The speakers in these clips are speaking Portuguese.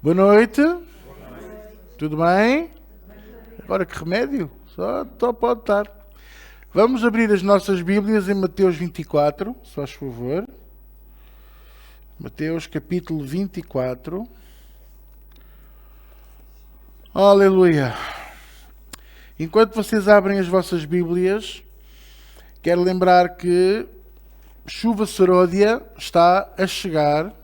Boa noite. Tudo bem? Agora que remédio? Só pode estar. Vamos abrir as nossas Bíblias em Mateus 24, se faz favor. Mateus capítulo 24. Aleluia. Enquanto vocês abrem as vossas Bíblias, quero lembrar que chuva seródia está a chegar.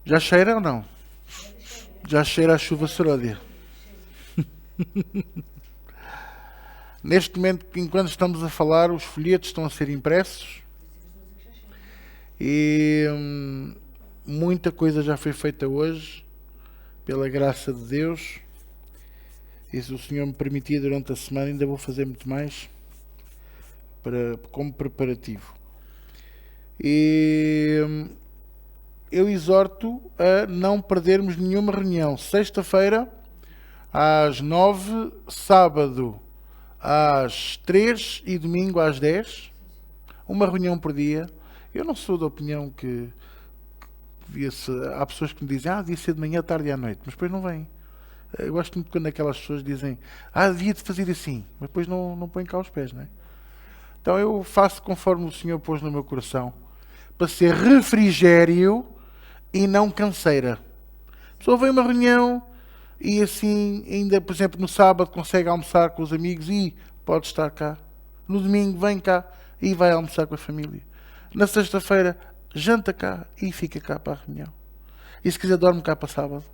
Já cheira ou não? Já cheira a chuva seródia. Neste momento, enquanto estamos a falar, os folhetos estão a ser impressos e muita coisa já foi feita hoje, pela graça de Deus. E se o Senhor me permitir, durante a semana ainda vou fazer muito mais como preparativo. E eu exorto a não perdermos nenhuma reunião. Sexta-feira, às 9, sábado, às 3 e domingo às 10. Uma reunião por dia. Eu não sou da opinião que devia-se... Há pessoas que me dizem, devia ser de manhã, tarde e à noite, mas depois não vêm. Eu gosto muito quando aquelas pessoas dizem, devia de fazer assim, mas depois não põem cá os pés, não é? Então eu faço conforme o Senhor pôs no meu coração, para ser refrigério e não canseira. A pessoa vem a uma reunião e assim, ainda por exemplo no sábado consegue almoçar com os amigos e pode estar cá. No domingo vem cá e vai almoçar com a família. Na sexta-feira janta cá e fica cá para a reunião. E se quiser dorme cá para sábado.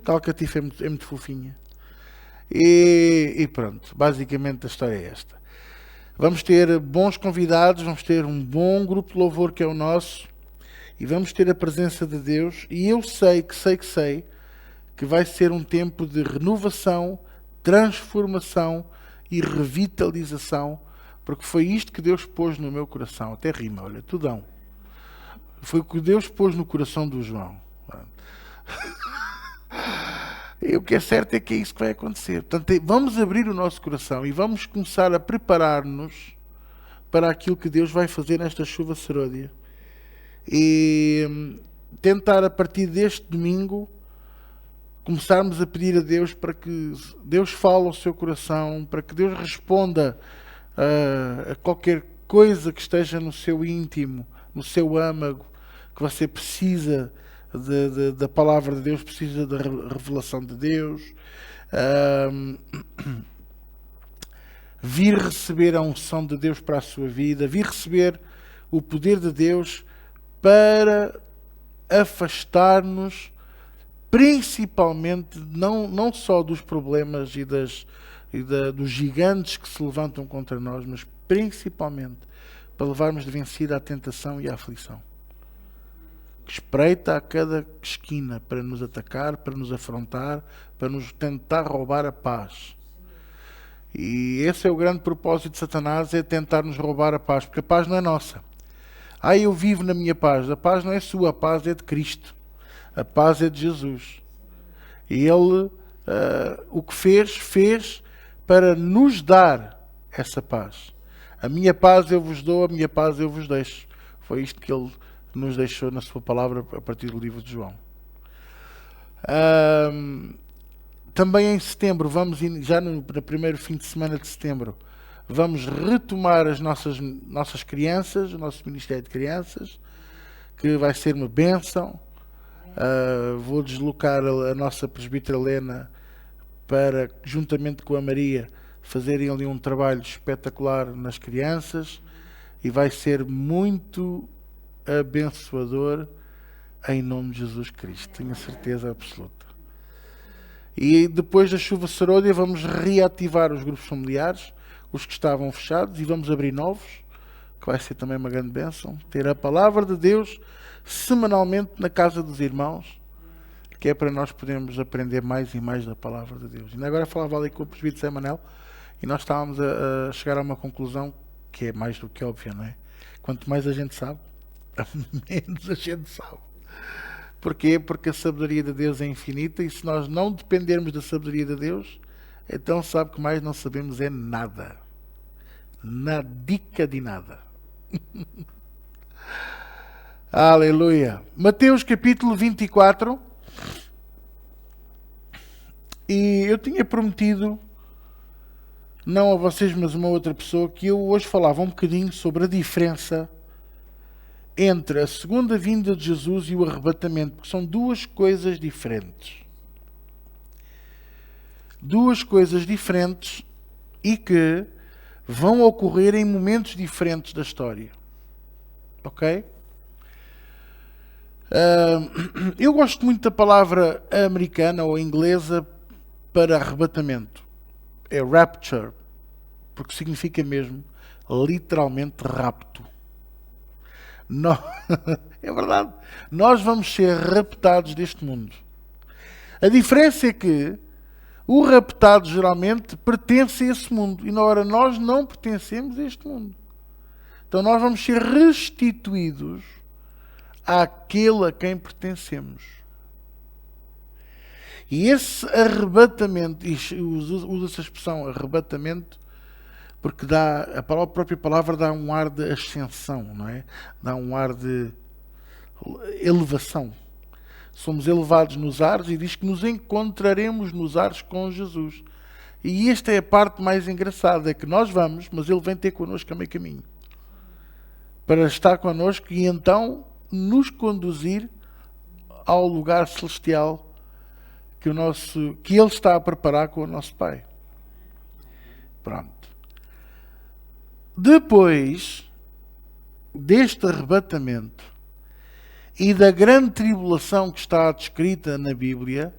Calcatifa é muito fofinha. E pronto, basicamente a história é esta. Vamos ter bons convidados, vamos ter um bom grupo de louvor que é o nosso e vamos ter a presença de Deus. E eu sei que vai ser um tempo de renovação, transformação e revitalização, porque foi isto que Deus pôs no meu coração. Até rima, olha, tudão. Foi o que Deus pôs no coração do João. E o que é certo é que é isso que vai acontecer. Portanto, vamos abrir o nosso coração e vamos começar a preparar-nos para aquilo que Deus vai fazer nesta chuva seródia. E tentar, a partir deste domingo, começarmos a pedir a Deus para que Deus fale ao seu coração, para que Deus responda a qualquer coisa que esteja no seu íntimo, no seu âmago, que você precisa da palavra de Deus, precisa da revelação de Deus. Vir receber a unção de Deus para a sua vida, vir receber o poder de Deus para afastar-nos, principalmente, não só dos problemas dos gigantes que se levantam contra nós, mas principalmente para levarmos de vencida a tentação e a aflição, que espreita a cada esquina para nos atacar, para nos afrontar, para nos tentar roubar a paz. E esse é o grande propósito de Satanás, é tentar nos roubar a paz, porque a paz não é nossa. Eu vivo na minha paz. A paz não é sua, a paz é de Cristo. A paz é de Jesus. E Ele, o que fez para nos dar essa paz. A minha paz eu vos dou, a minha paz eu vos deixo. Foi isto que Ele nos deixou na sua palavra a partir do livro de João. Também em setembro, já no primeiro fim de semana de setembro, vamos retomar as nossas crianças, o nosso Ministério de Crianças, que vai ser uma bênção. Vou deslocar a nossa presbítera Helena para, juntamente com a Maria, fazerem ali um trabalho espetacular nas crianças e vai ser muito abençoador em nome de Jesus Cristo, tenho a certeza absoluta. E depois da chuva seródia vamos reativar os grupos familiares, os que estavam fechados, e vamos abrir novos, que vai ser também uma grande bênção. Ter a palavra de Deus semanalmente na casa dos irmãos, que é para nós podermos aprender mais e mais da palavra de Deus. E agora falava ali com o presbítero Zé Manel e nós estávamos a chegar a uma conclusão que é mais do que óbvia, não é? Quanto mais a gente sabe, menos a gente sabe. Porquê? Porque a sabedoria de Deus é infinita e se nós não dependermos da sabedoria de Deus, então sabe que mais não sabemos é nada. Nadica de nada. Aleluia. Mateus capítulo 24. E eu tinha prometido, não a vocês, mas a uma outra pessoa, que eu hoje falava um bocadinho sobre a diferença entre a segunda vinda de Jesus e o arrebatamento, porque são duas coisas diferentes. Duas coisas diferentes e que vão ocorrer em momentos diferentes da história. Ok? Eu gosto muito da palavra americana ou inglesa para arrebatamento. É rapture, porque significa mesmo, literalmente, rapto. É verdade. Nós vamos ser raptados deste mundo. A diferença é que o raptado geralmente pertence a esse mundo. E na hora nós não pertencemos a este mundo. Então nós vamos ser restituídos àquele a quem pertencemos. E esse arrebatamento, usa-se a expressão arrebatamento, porque a própria palavra dá um ar de ascensão, não é? Dá um ar de elevação. Somos elevados nos ares e diz que nos encontraremos nos ares com Jesus. E esta é a parte mais engraçada, é que nós vamos, mas Ele vem ter connosco a meio caminho. Para estar connosco e então nos conduzir ao lugar celestial que Ele está a preparar com o nosso Pai. Pronto. Depois deste arrebatamento e da grande tribulação que está descrita na Bíblia,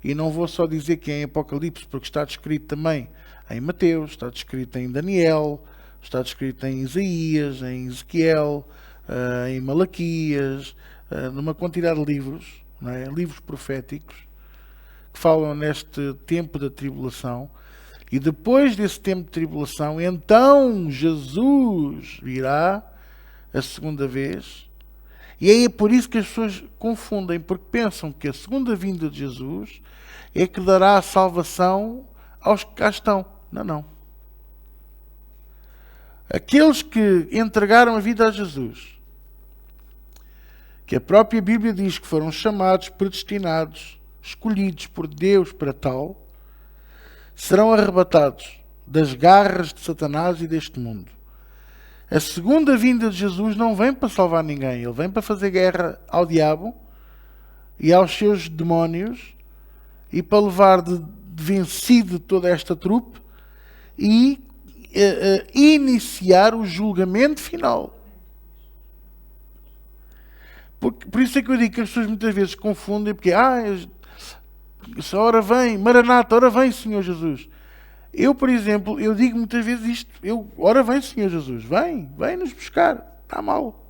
e não vou só dizer que é em Apocalipse, porque está descrito também em Mateus, está descrito em Daniel, está descrito em Isaías, em Ezequiel, em Malaquias, numa quantidade de livros, não é? Livros proféticos, que falam neste tempo da tribulação. E depois desse tempo de tribulação, então Jesus virá a segunda vez. E é por isso que as pessoas confundem, porque pensam que a segunda vinda de Jesus é que dará a salvação aos que cá estão. Não, não. Aqueles que entregaram a vida a Jesus, que a própria Bíblia diz que foram chamados, predestinados, escolhidos por Deus para tal, serão arrebatados das garras de Satanás e deste mundo. A segunda vinda de Jesus não vem para salvar ninguém. Ele vem para fazer guerra ao diabo e aos seus demónios e para levar de vencido toda esta trupe e iniciar o julgamento final. Por isso é que eu digo que as pessoas muitas vezes confundem, porque essa hora vem, Maranata, hora vem, Senhor Jesus. Eu, por exemplo, eu digo muitas vezes isto, ora vem, Senhor Jesus, vem nos buscar, está mal.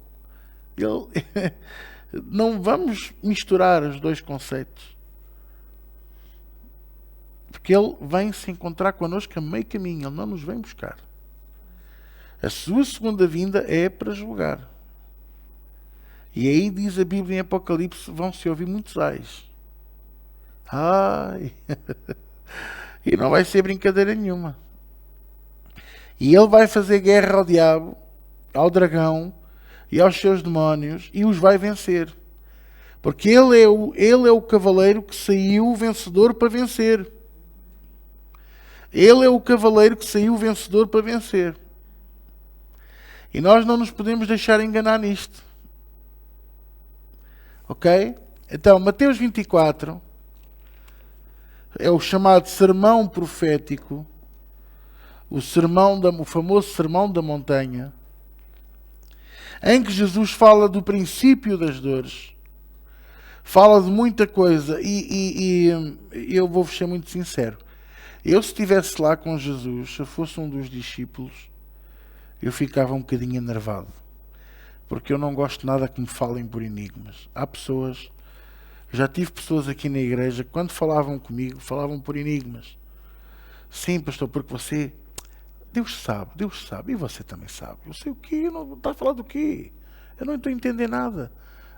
Não vamos misturar os dois conceitos. Porque Ele vem se encontrar connosco a meio caminho, Ele não nos vem buscar. A sua segunda vinda é para julgar. E aí diz a Bíblia em Apocalipse, vão-se ouvir muitos ais. Ai! E não vai ser brincadeira nenhuma. E Ele vai fazer guerra ao diabo, ao dragão e aos seus demónios e os vai vencer. Porque Ele é o cavaleiro que saiu vencedor para vencer. Ele é o cavaleiro que saiu vencedor para vencer. E nós não nos podemos deixar enganar nisto. Ok? Então, Mateus 24 é o chamado sermão profético, o famoso sermão da montanha, em que Jesus fala do princípio das dores, fala de muita coisa, e eu vou-vos ser muito sincero. Eu, se estivesse lá com Jesus, se eu fosse um dos discípulos, eu ficava um bocadinho enervado, porque eu não gosto nada que me falem por enigmas. Há pessoas, já tive pessoas aqui na igreja que quando falavam comigo, falavam por enigmas. Sim, pastor, porque você, Deus sabe, e você também sabe. Eu sei o quê? Está a falar do quê? Eu não estou a entender nada.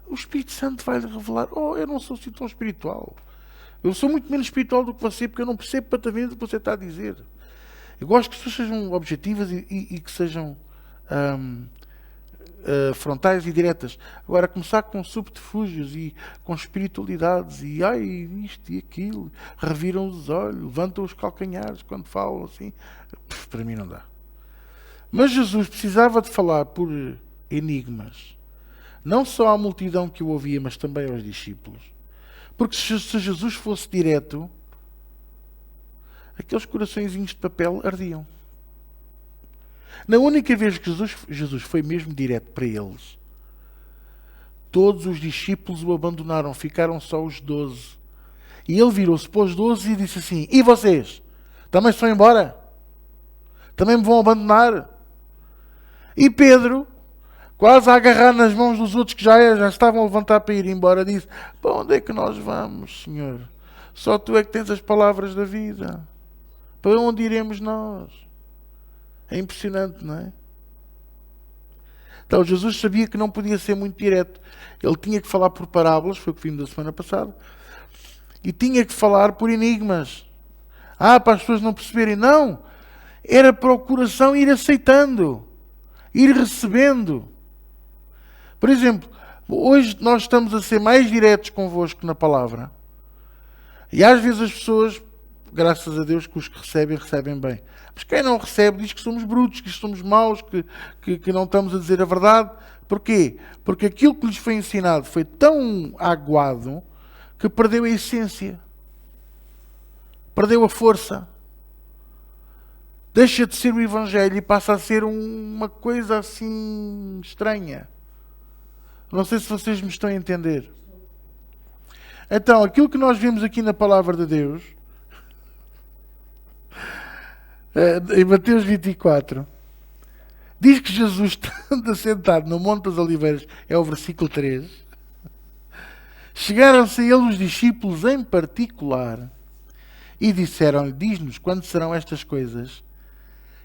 O Espírito Santo vai lhe revelar. Eu não sou assim tão espiritual. Eu sou muito menos espiritual do que você, porque eu não percebo patamente o que você está a dizer. Eu gosto que as pessoas sejam objetivas e que sejam frontais e diretas. Agora, começar com subterfúgios e com espiritualidades e isto e aquilo, reviram os olhos, levantam os calcanhares quando falam assim, para mim não dá. Mas Jesus precisava de falar por enigmas, não só à multidão que o ouvia, mas também aos discípulos. Porque se Jesus fosse direto, aqueles coraçõezinhos de papel ardiam. Na única vez que Jesus foi mesmo direto para eles, todos os discípulos o abandonaram, ficaram só os 12. E ele virou-se para os 12 e disse assim: e vocês? Também se vão embora? Também me vão abandonar? E Pedro, quase a agarrar nas mãos dos outros que já estavam a levantar para ir embora, disse: para onde é que nós vamos, Senhor? Só tu é que tens as palavras da vida. Para onde iremos nós? É impressionante, não é? Então Jesus sabia que não podia ser muito direto. Ele tinha que falar por parábolas, foi o que vimos da semana passada, e tinha que falar por enigmas. Para as pessoas não perceberem. Não! Era para o coração ir aceitando, ir recebendo. Por exemplo, hoje nós estamos a ser mais diretos convosco na palavra. E às vezes as pessoas, graças a Deus, que os que recebem bem. Mas quem não recebe diz que somos brutos, que somos maus, que não estamos a dizer a verdade. Porquê? Porque aquilo que lhes foi ensinado foi tão aguado que perdeu a essência. Perdeu a força. Deixa de ser o Evangelho e passa a ser uma coisa assim estranha. Não sei se vocês me estão a entender. Então, aquilo que nós vemos aqui na Palavra de Deus, em Mateus 24, diz que Jesus, estando assentado no Monte das Oliveiras, é o versículo 3, chegaram-se a ele os discípulos em particular e disseram-lhe: diz-nos quando serão estas coisas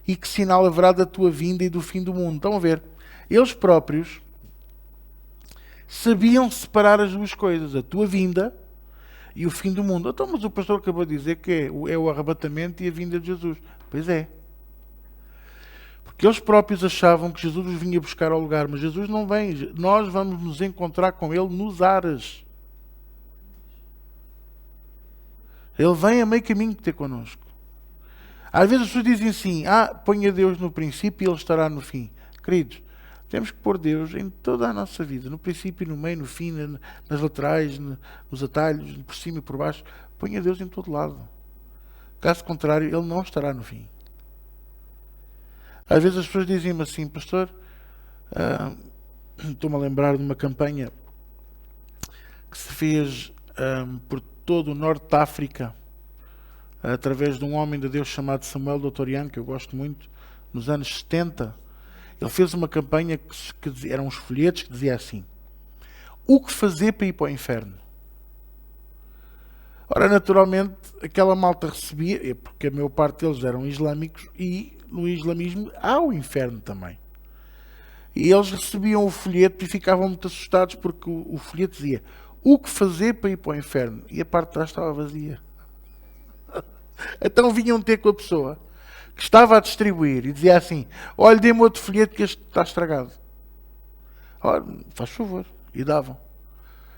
e que sinal haverá da tua vinda e do fim do mundo. Estão a ver? Eles próprios sabiam separar as duas coisas, a tua vinda e o fim do mundo. Então, mas o pastor acabou de dizer que é o arrebatamento e a vinda de Jesus. Pois é. Porque eles próprios achavam que Jesus os vinha buscar ao lugar, mas Jesus não vem. Nós vamos nos encontrar com Ele nos ares. Ele vem a meio caminho ter connosco. Às vezes as pessoas dizem assim: ponha Deus no princípio e Ele estará no fim. Queridos, temos que pôr Deus em toda a nossa vida, no princípio, no meio, no fim, nas laterais, nos atalhos, por cima e por baixo. Ponha Deus em todo lado. Caso contrário, Ele não estará no fim. Às vezes as pessoas dizem-me assim: pastor, estou-me a lembrar de uma campanha que se fez por todo o norte da África, através de um homem de Deus chamado Samuel Doutoriano, que eu gosto muito, nos anos 70. Ele fez uma campanha que eram uns folhetos que dizia assim: o que fazer para ir para o inferno? Ora, naturalmente, aquela malta recebia, porque a maior parte deles eram islâmicos, e no islamismo há o inferno também. E eles recebiam o folheto e ficavam muito assustados, porque o folheto dizia: o que fazer para ir para o inferno? E a parte de trás estava vazia. Então vinham ter com a pessoa que estava a distribuir e dizia assim: olha, dê-me outro folheto que este está estragado. Olha, faz favor. E davam.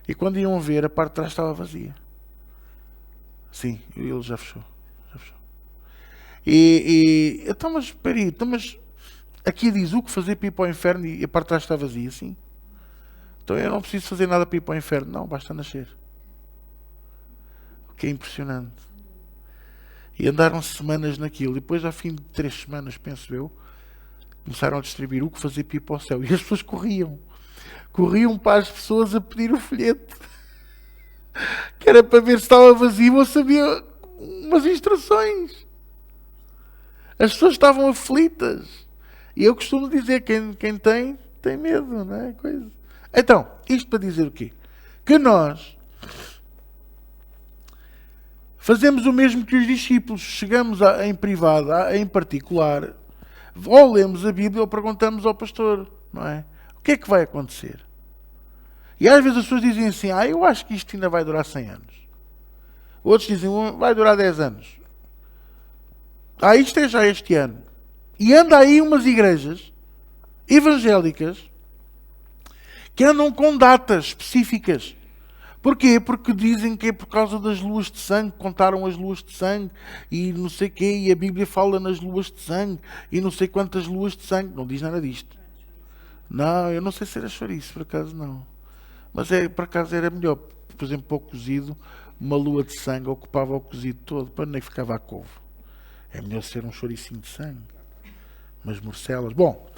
E quando iam ver, a parte de trás estava vazia. Sim, ele já fechou. Então, mas espera aí, mas aqui diz o que fazer para ir para o inferno e a parte de trás está vazia, sim. Então eu não preciso fazer nada para ir para o inferno, não, basta nascer. O que é impressionante. E andaram semanas naquilo. E depois, ao fim de 3 semanas, penso eu, começaram a distribuir o que fazer para ir para o céu. E as pessoas corriam. Corriam para as pessoas a pedir o folheto. Que era para ver se estava vazio ou sabia umas instruções. As pessoas estavam aflitas. E eu costumo dizer, quem tem medo, não é? Coisa. Então, isto para dizer o quê? Que nós fazemos o mesmo que os discípulos. Chegamos em privado, em particular, ou lemos a Bíblia ou perguntamos ao pastor, não é? O que é que vai acontecer? E às vezes as pessoas dizem assim: eu acho que isto ainda vai durar 100 anos. Outros dizem: vai durar 10 anos. Isto é já este ano. E anda aí umas igrejas evangélicas que andam com datas específicas. Porquê? Porque dizem que é por causa das luas de sangue, contaram as luas de sangue e não sei o quê, e a Bíblia fala nas luas de sangue e não sei quantas luas de sangue. Não diz nada disto. Não, eu não sei se era chouriço, por acaso não. Mas por acaso era melhor. Por exemplo, para o cozido, uma lua de sangue ocupava o cozido todo, para nem ficava a couve. É melhor ser um chouricinho de sangue. Umas morcelas. Bom,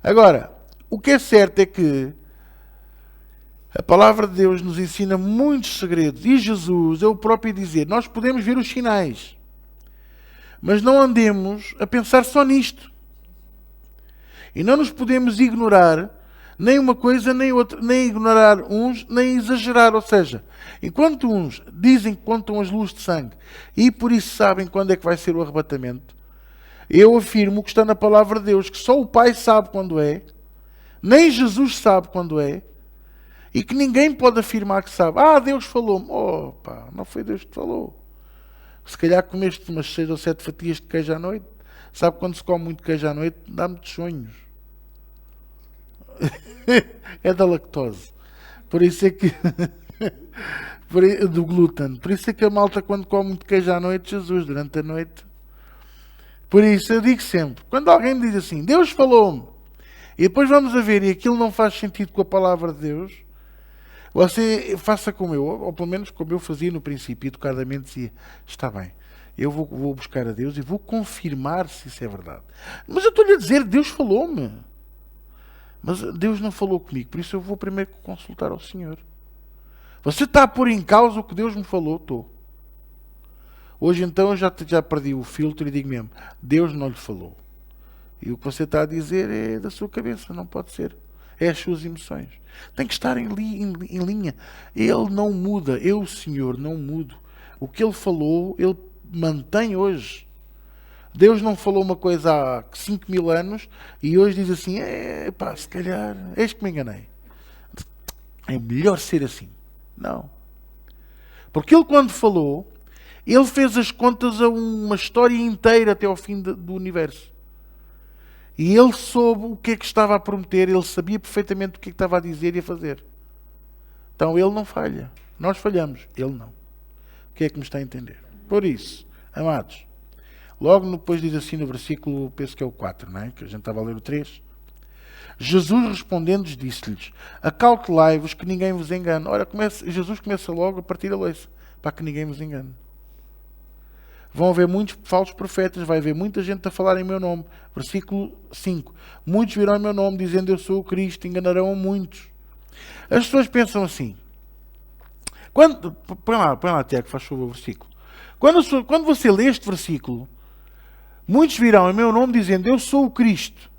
agora, o que é certo é que a palavra de Deus nos ensina muitos segredos. E Jesus é o próprio a dizer, nós podemos ver os sinais, mas não andemos a pensar só nisto. E não nos podemos ignorar nem uma coisa nem outra, nem ignorar uns, nem exagerar. Ou seja, enquanto uns dizem que contam as luzes de sangue e por isso sabem quando é que vai ser o arrebatamento, eu afirmo que está na palavra de Deus, que só o Pai sabe quando é, nem Jesus sabe quando é, e que ninguém pode afirmar que sabe. Ah, Deus falou-me. Opa, não foi Deus que te falou. Se calhar comeste umas 6 ou 7 fatias de queijo à noite. Sabe, quando se come muito queijo à noite, dá muitos sonhos. É da lactose. Por isso é que... do glúten. Por isso é que a malta, quando come muito queijo à noite, Jesus, durante a noite... Por isso eu digo sempre, quando alguém me diz assim, Deus falou-me, e depois vamos a ver, e aquilo não faz sentido com a palavra de Deus, você faça como eu, ou pelo menos como eu fazia no princípio, educadamente dizia, está bem, eu vou buscar a Deus e vou confirmar se isso é verdade. Mas eu estou-lhe a dizer, Deus falou-me. Mas Deus não falou comigo, por isso eu vou primeiro consultar ao Senhor. Você está a pôr em causa o que Deus me falou? Estou. Hoje então eu já perdi o filtro e digo mesmo, Deus não lhe falou. E o que você está a dizer é da sua cabeça, não pode ser. É as suas emoções. Tem que estar em linha. Ele não muda, eu, Senhor, não mudo. O que Ele falou, Ele mantém hoje. Deus não falou uma coisa há 5.000 anos e hoje diz assim, pá, se calhar, eis que me enganei. É melhor ser assim. Não. Porque Ele quando falou, Ele fez as contas a uma história inteira até ao fim do universo. E Ele soube o que é que estava a prometer, Ele sabia perfeitamente o que é que estava a dizer e a fazer. Então Ele não falha. Nós falhamos, Ele não. O que é que me está a entender? Por isso, amados, logo depois diz assim no versículo, penso que é o 4, não é? Que a gente estava a ler o 3. Jesus respondendo disse-lhes, acautelai-vos que ninguém vos engane. Ora, Jesus começa logo a partir a leiça, para que ninguém vos engane. Vão haver muitos falsos profetas, vai haver muita gente a falar em meu nome. Versículo 5. Muitos virão em meu nome dizendo eu sou o Cristo, enganarão a muitos. As pessoas pensam assim. Põe lá, Tiago, faz favor o versículo. Quando você lê este versículo, muitos virão em meu nome dizendo eu sou o Cristo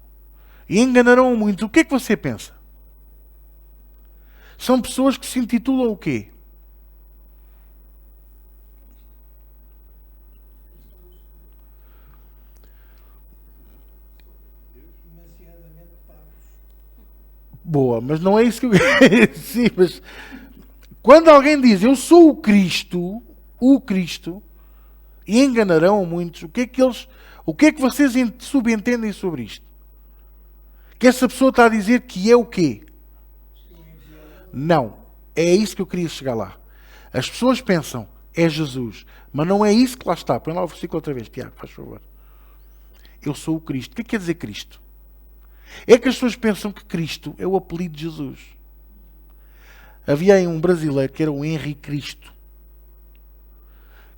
e enganarão a muitos. O que é que você pensa? São pessoas que se intitulam o quê? Boa, mas não é isso que eu quero dizer. Mas quando alguém diz eu sou o Cristo, e enganarão muitos, o que é que vocês subentendem sobre isto? Que essa pessoa está a dizer que é o quê? Não. É isso que eu queria chegar lá. As pessoas pensam, é Jesus. Mas não é isso que lá está. Põe lá o versículo outra vez, Tiago, faz favor. Eu sou o Cristo. O que é que quer dizer Cristo? É que as pessoas pensam que Cristo é o apelido de Jesus. Havia aí um brasileiro que era o Henrique Cristo,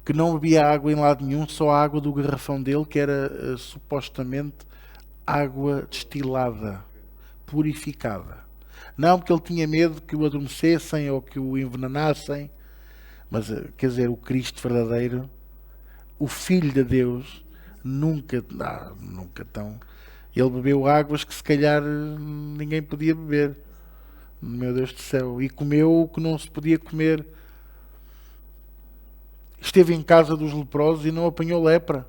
que não bebia água em lado nenhum, só a água do garrafão dele, que era supostamente água destilada, purificada. Não porque ele tinha medo que o adormecessem ou que o envenenassem, mas, quer dizer, o Cristo verdadeiro, o Filho de Deus, nunca tão... Ele bebeu águas que se calhar ninguém podia beber. Meu Deus do céu. E comeu o que não se podia comer. Esteve em casa dos leprosos e não apanhou lepra.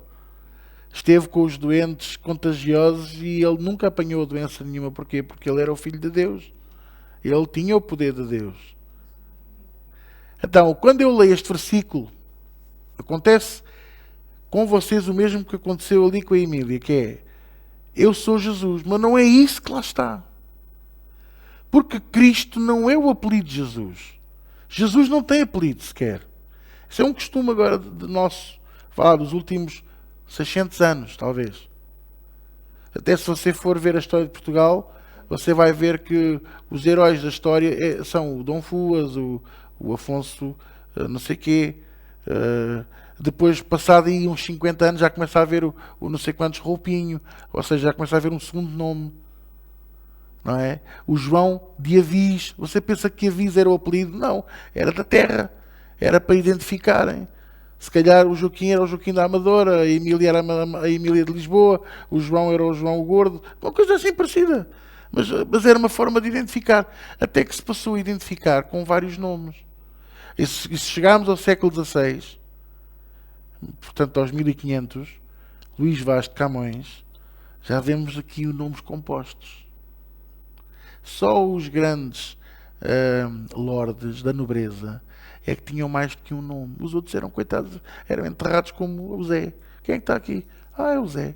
Esteve com os doentes contagiosos e ele nunca apanhou doença nenhuma. Porquê? Porque ele era o Filho de Deus. Ele tinha o poder de Deus. Então, quando eu leio este versículo, acontece com vocês o mesmo que aconteceu ali com a Emília, que é eu sou Jesus, mas não é isso que lá está. Porque Cristo não é o apelido de Jesus. Jesus não tem apelido sequer. Isso é um costume agora de nosso, falar dos últimos 600 anos, talvez. Até se você for ver a história de Portugal, você vai ver que os heróis da história são o Dom Fuas, o Afonso, não sei quê. Depois, passado aí uns 50 anos, já começa a haver o não sei quantos Roupinho, ou seja, já começa a haver um segundo nome. Não é? O João de Avis. Você pensa que Avis era o apelido? Não, era da terra. Era para identificarem. Se calhar o Joaquim era o Joaquim da Amadora, a Emília era a Emília de Lisboa, o João era o João o Gordo, uma coisa assim parecida. Mas era uma forma de identificar. Até que se passou a identificar com vários nomes. E se chegarmos ao século XVI, portanto aos 1500, Luís Vaz de Camões, já vemos aqui os nomes compostos. Só os grandes lordes da nobreza é que tinham mais do que um nome. Os outros eram, coitados, eram enterrados como o Zé. Quem é que está aqui? Ah, é o Zé.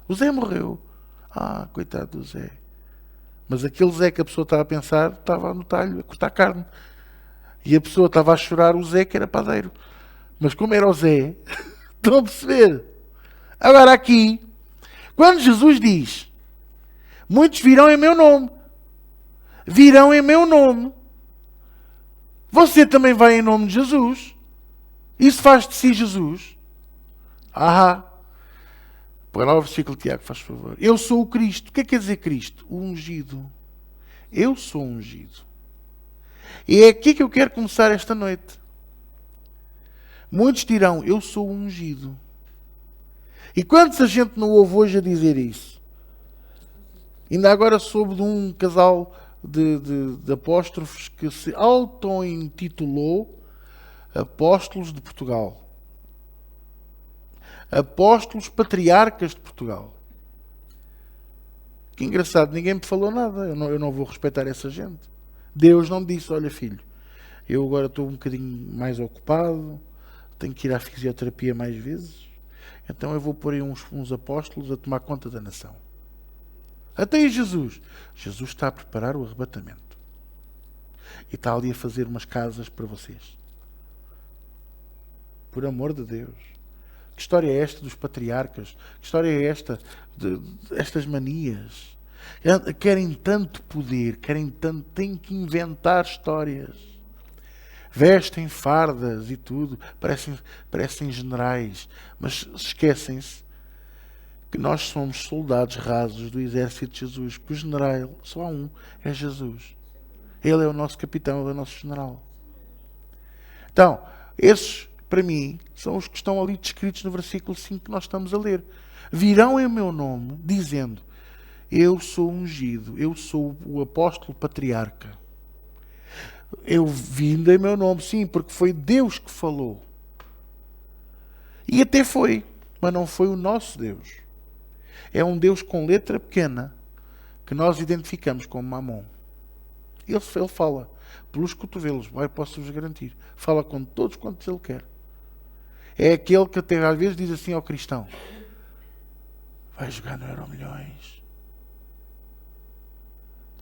O Zé morreu. Ah, coitado do Zé. Mas aquele Zé que a pessoa estava a pensar, estava no talho, a cortar carne. E a pessoa estava a chorar o Zé que era padeiro. Mas como era o Zé, estão a perceber? Agora aqui, quando Jesus diz, muitos virão em meu nome. Virão em meu nome. Você também vai em nome de Jesus. Isso faz de si Jesus. Põe lá o versículo de Tiago, faz favor. Eu sou o Cristo. O que é que quer dizer Cristo? O ungido. Eu sou ungido. E é aqui que eu quero começar esta noite. Muitos dirão, eu sou ungido. E quantos a gente não ouve hoje a dizer isso? Ainda agora soube de um casal de apóstrofos que se auto-intitulou Apóstolos de Portugal. Apóstolos Patriarcas de Portugal. Que engraçado, ninguém me falou nada. Eu não vou respeitar essa gente. Deus não me disse, olha filho, eu agora estou um bocadinho mais ocupado, tenho que ir à fisioterapia mais vezes, então eu vou pôr aí uns apóstolos a tomar conta da nação. Até aí Jesus. Jesus está a preparar o arrebatamento. E está ali a fazer umas casas para vocês. Por amor de Deus. Que história é esta dos patriarcas? Que história é esta estas manias? Querem tanto poder, têm que inventar histórias. Vestem fardas e tudo, parecem generais, mas esquecem-se que nós somos soldados rasos do exército de Jesus, que o general só há um, é Jesus. Ele é o nosso capitão, ele é o nosso general. Então, esses, para mim, são os que estão ali descritos no versículo 5 que nós estamos a ler. Virão em meu nome, dizendo, eu sou ungido, eu sou o apóstolo patriarca. Eu vim em meu nome, sim, porque foi Deus que falou. E até foi, mas não foi o nosso Deus. É um Deus com letra pequena que nós identificamos como Mamon. Ele fala pelos cotovelos, posso-vos garantir. Fala com todos quantos ele quer. É aquele que até às vezes diz assim ao cristão, vai jogar no Euromilhões.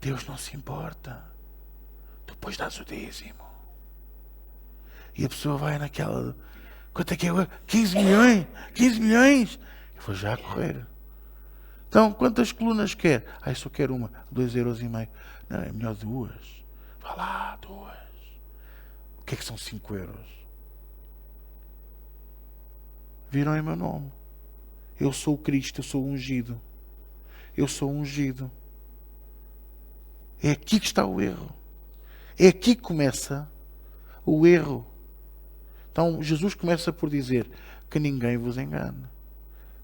Deus não se importa. Depois dás o dízimo. E a pessoa vai naquela, quanto é que é? 15 milhões? 15 milhões? Eu vou já correr. Então, quantas colunas quer? Só quero uma, 2,5€. Não, é melhor 2. Vá lá, 2. O que é que são 5€? Viram em meu nome. Eu sou o Cristo, eu sou o ungido. Eu sou ungido. É aqui que está o erro. É aqui que começa o erro. Então, Jesus começa por dizer que ninguém vos engane.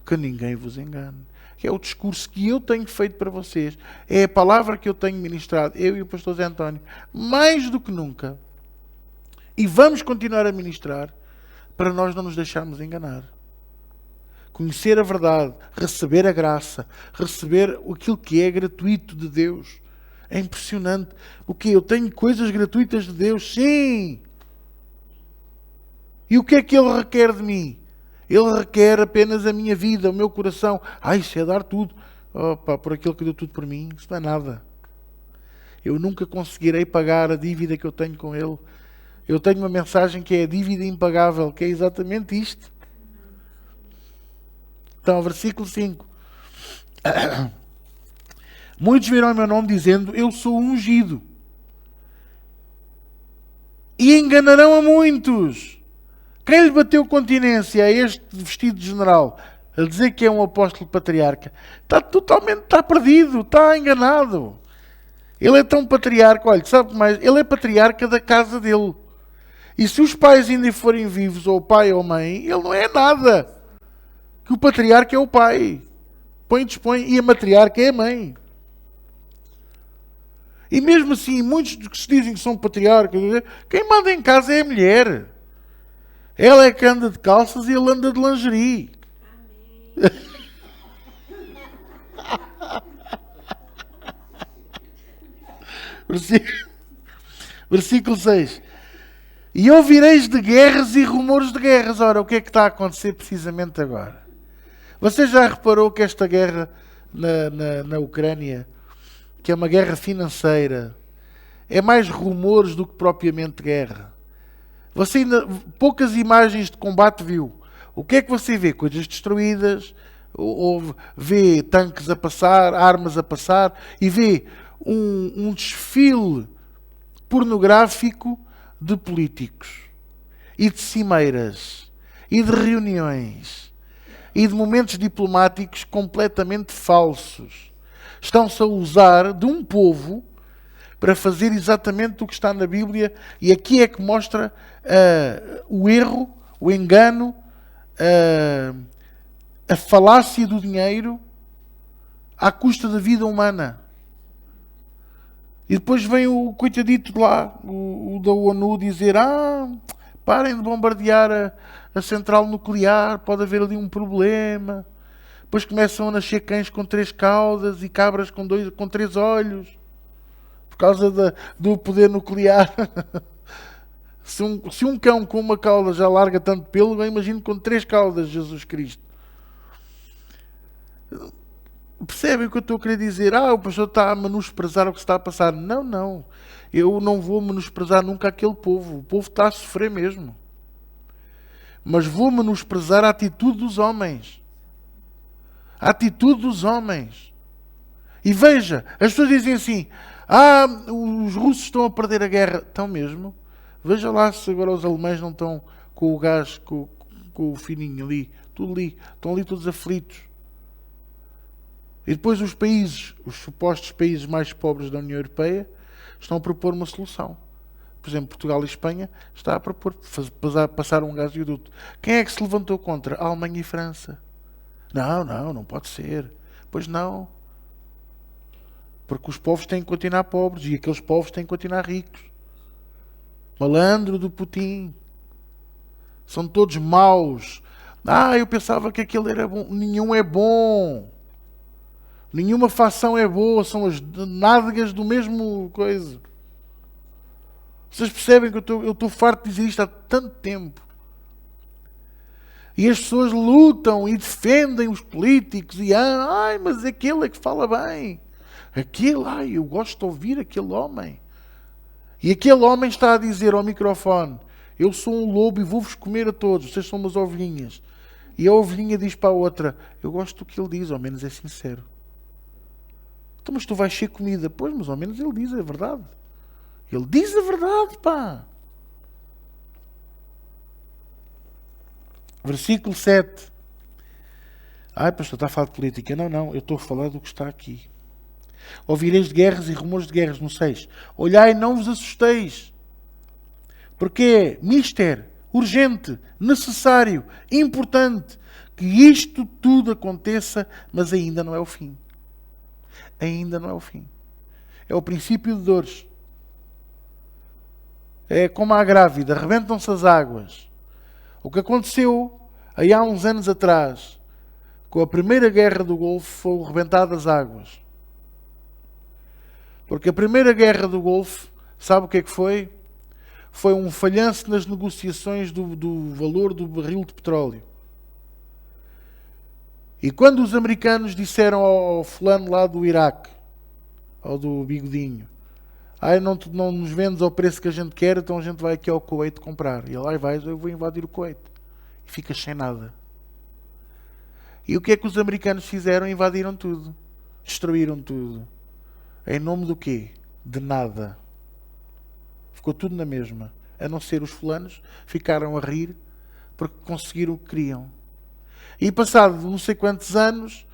Que ninguém vos engane. É o discurso que eu tenho feito para vocês. É a palavra que eu tenho ministrado, eu e o pastor Zé António, mais do que nunca. E vamos continuar a ministrar para nós não nos deixarmos enganar. Conhecer a verdade, receber a graça, receber aquilo que é gratuito de Deus. É impressionante. O que? Eu tenho coisas gratuitas de Deus? Sim! E o que é que Ele requer de mim? Ele requer apenas a minha vida, o meu coração. Isso é dar tudo. Por aquilo que deu tudo por mim. Isso não é nada. eu nunca conseguirei pagar a dívida que eu tenho com ele. Eu tenho uma mensagem que é a dívida impagável, que é exatamente isto. Então, versículo 5. Muitos virão em meu nome dizendo, eu sou ungido. E enganarão a muitos. Quem lhe bateu continência a este vestido de general, a dizer que é um apóstolo patriarca, está perdido, está enganado. Ele é tão patriarca, olha, sabe mais? Ele é patriarca da casa dele. E se os pais ainda forem vivos, ou o pai ou a mãe, ele não é nada. Que o patriarca é o pai. Põe e dispõe. E a matriarca é a mãe. E mesmo assim, muitos que se dizem que são patriarcas, quem manda em casa é a mulher. Ela é que anda de calças e ele anda de lingerie. Versículo 6. E ouvireis de guerras e rumores de guerras. Ora, o que é que está a acontecer precisamente agora? Você já reparou que esta guerra na Ucrânia, que é uma guerra financeira, é mais rumores do que propriamente guerra? Você ainda poucas imagens de combate viu. O que é que você vê? Coisas destruídas, ou vê tanques a passar, armas a passar, e vê um desfile pornográfico de políticos, e de cimeiras, e de reuniões, e de momentos diplomáticos completamente falsos. Estão-se a usar de um povo para fazer exatamente o que está na Bíblia, e aqui é que mostra o erro, o engano, a falácia do dinheiro à custa da vida humana. E depois vem o coitadito de lá, o da ONU, dizer, parem de bombardear a central nuclear, pode haver ali um problema. Depois começam a nascer cães com 3 caudas e cabras com 3 olhos, por causa do poder nuclear. Se um cão com uma cauda já larga tanto pelo, eu imagino com 3 caudas, Jesus Cristo. Percebem o que eu estou a querer dizer? O pastor está a menosprezar o que se está a passar. Não, não. Eu não vou menosprezar nunca aquele povo. O povo está a sofrer mesmo. Mas vou menosprezar a atitude dos homens. A atitude dos homens. E veja, as pessoas dizem assim, os russos estão a perder a guerra. Estão mesmo. Veja lá se agora os alemães não estão com o gás, com o fininho ali. Tudo ali. Estão ali todos aflitos. E depois os países, os supostos países mais pobres da União Europeia, estão a propor uma solução. Por exemplo, Portugal e Espanha está a propor passar um gasoduto. Quem é que se levantou contra? A Alemanha e França. Não pode ser. Pois não. Porque os povos têm que continuar pobres e aqueles povos têm que continuar ricos. Malandro do Putin. São todos maus. Eu pensava que aquele era bom. Nenhum é bom. Nenhuma facção é boa, são as nádegas do mesmo coisa. Vocês percebem que eu estou farto de dizer isto há tanto tempo. E as pessoas lutam e defendem os políticos e mas aquele é que fala bem. Aquele, eu gosto de ouvir aquele homem. E aquele homem está a dizer ao microfone, eu sou um lobo e vou-vos comer a todos, vocês são umas ovelhinhas. E a ovelhinha diz para a outra, eu gosto do que ele diz, ao menos é sincero. Então, mas tu vais ser comida. Pois, mas ao menos ele diz a verdade. Ele diz a verdade, pá. Versículo 7. Pastor, está a falar de política. Não, eu estou a falar do que está aqui. Ouvireis de guerras e rumores de guerras, no 6. Olhai, não vos assusteis. Porque é mister, urgente, necessário, importante, que isto tudo aconteça, mas ainda não é o fim. Ainda não é o fim. É o princípio de dores. É como a grávida, arrebentam-se as águas. O que aconteceu aí há uns anos atrás, com a primeira guerra do Golfo, foi o rebentar das águas. Porque a primeira guerra do Golfo, sabe o que é que foi? Foi um falhanço nas negociações do valor do barril de petróleo. E quando os americanos disseram ao fulano lá do Iraque, ao do bigodinho, Ai, não nos vendes ao preço que a gente quer, então a gente vai aqui ao Kuwait comprar. E lá vai, eu vou invadir o Kuwait. E ficas sem nada. E o que é que os americanos fizeram? Invadiram tudo. Destruíram tudo. Em nome do quê? De nada. Ficou tudo na mesma. A não ser os fulanos ficaram a rir porque conseguiram o que queriam. E passado não sei quantos anos,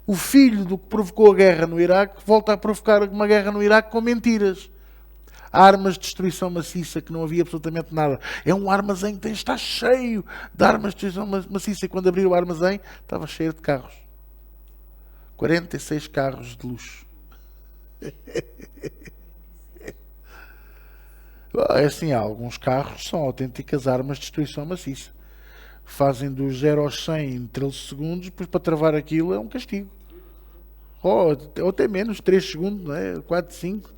o filho do que provocou a guerra no Iraque volta a provocar uma guerra no Iraque com mentiras. Armas de destruição maciça, que não havia absolutamente nada. É um armazém que está cheio de armas de destruição maciça. E quando abriram o armazém, estava cheio de carros. 46 carros de luxo. É assim, alguns carros são autênticas armas de destruição maciça. Fazem do 0 aos 100 em 13 segundos, depois para travar aquilo é um castigo. Ou até menos, 3 segundos, não é? 4, 5.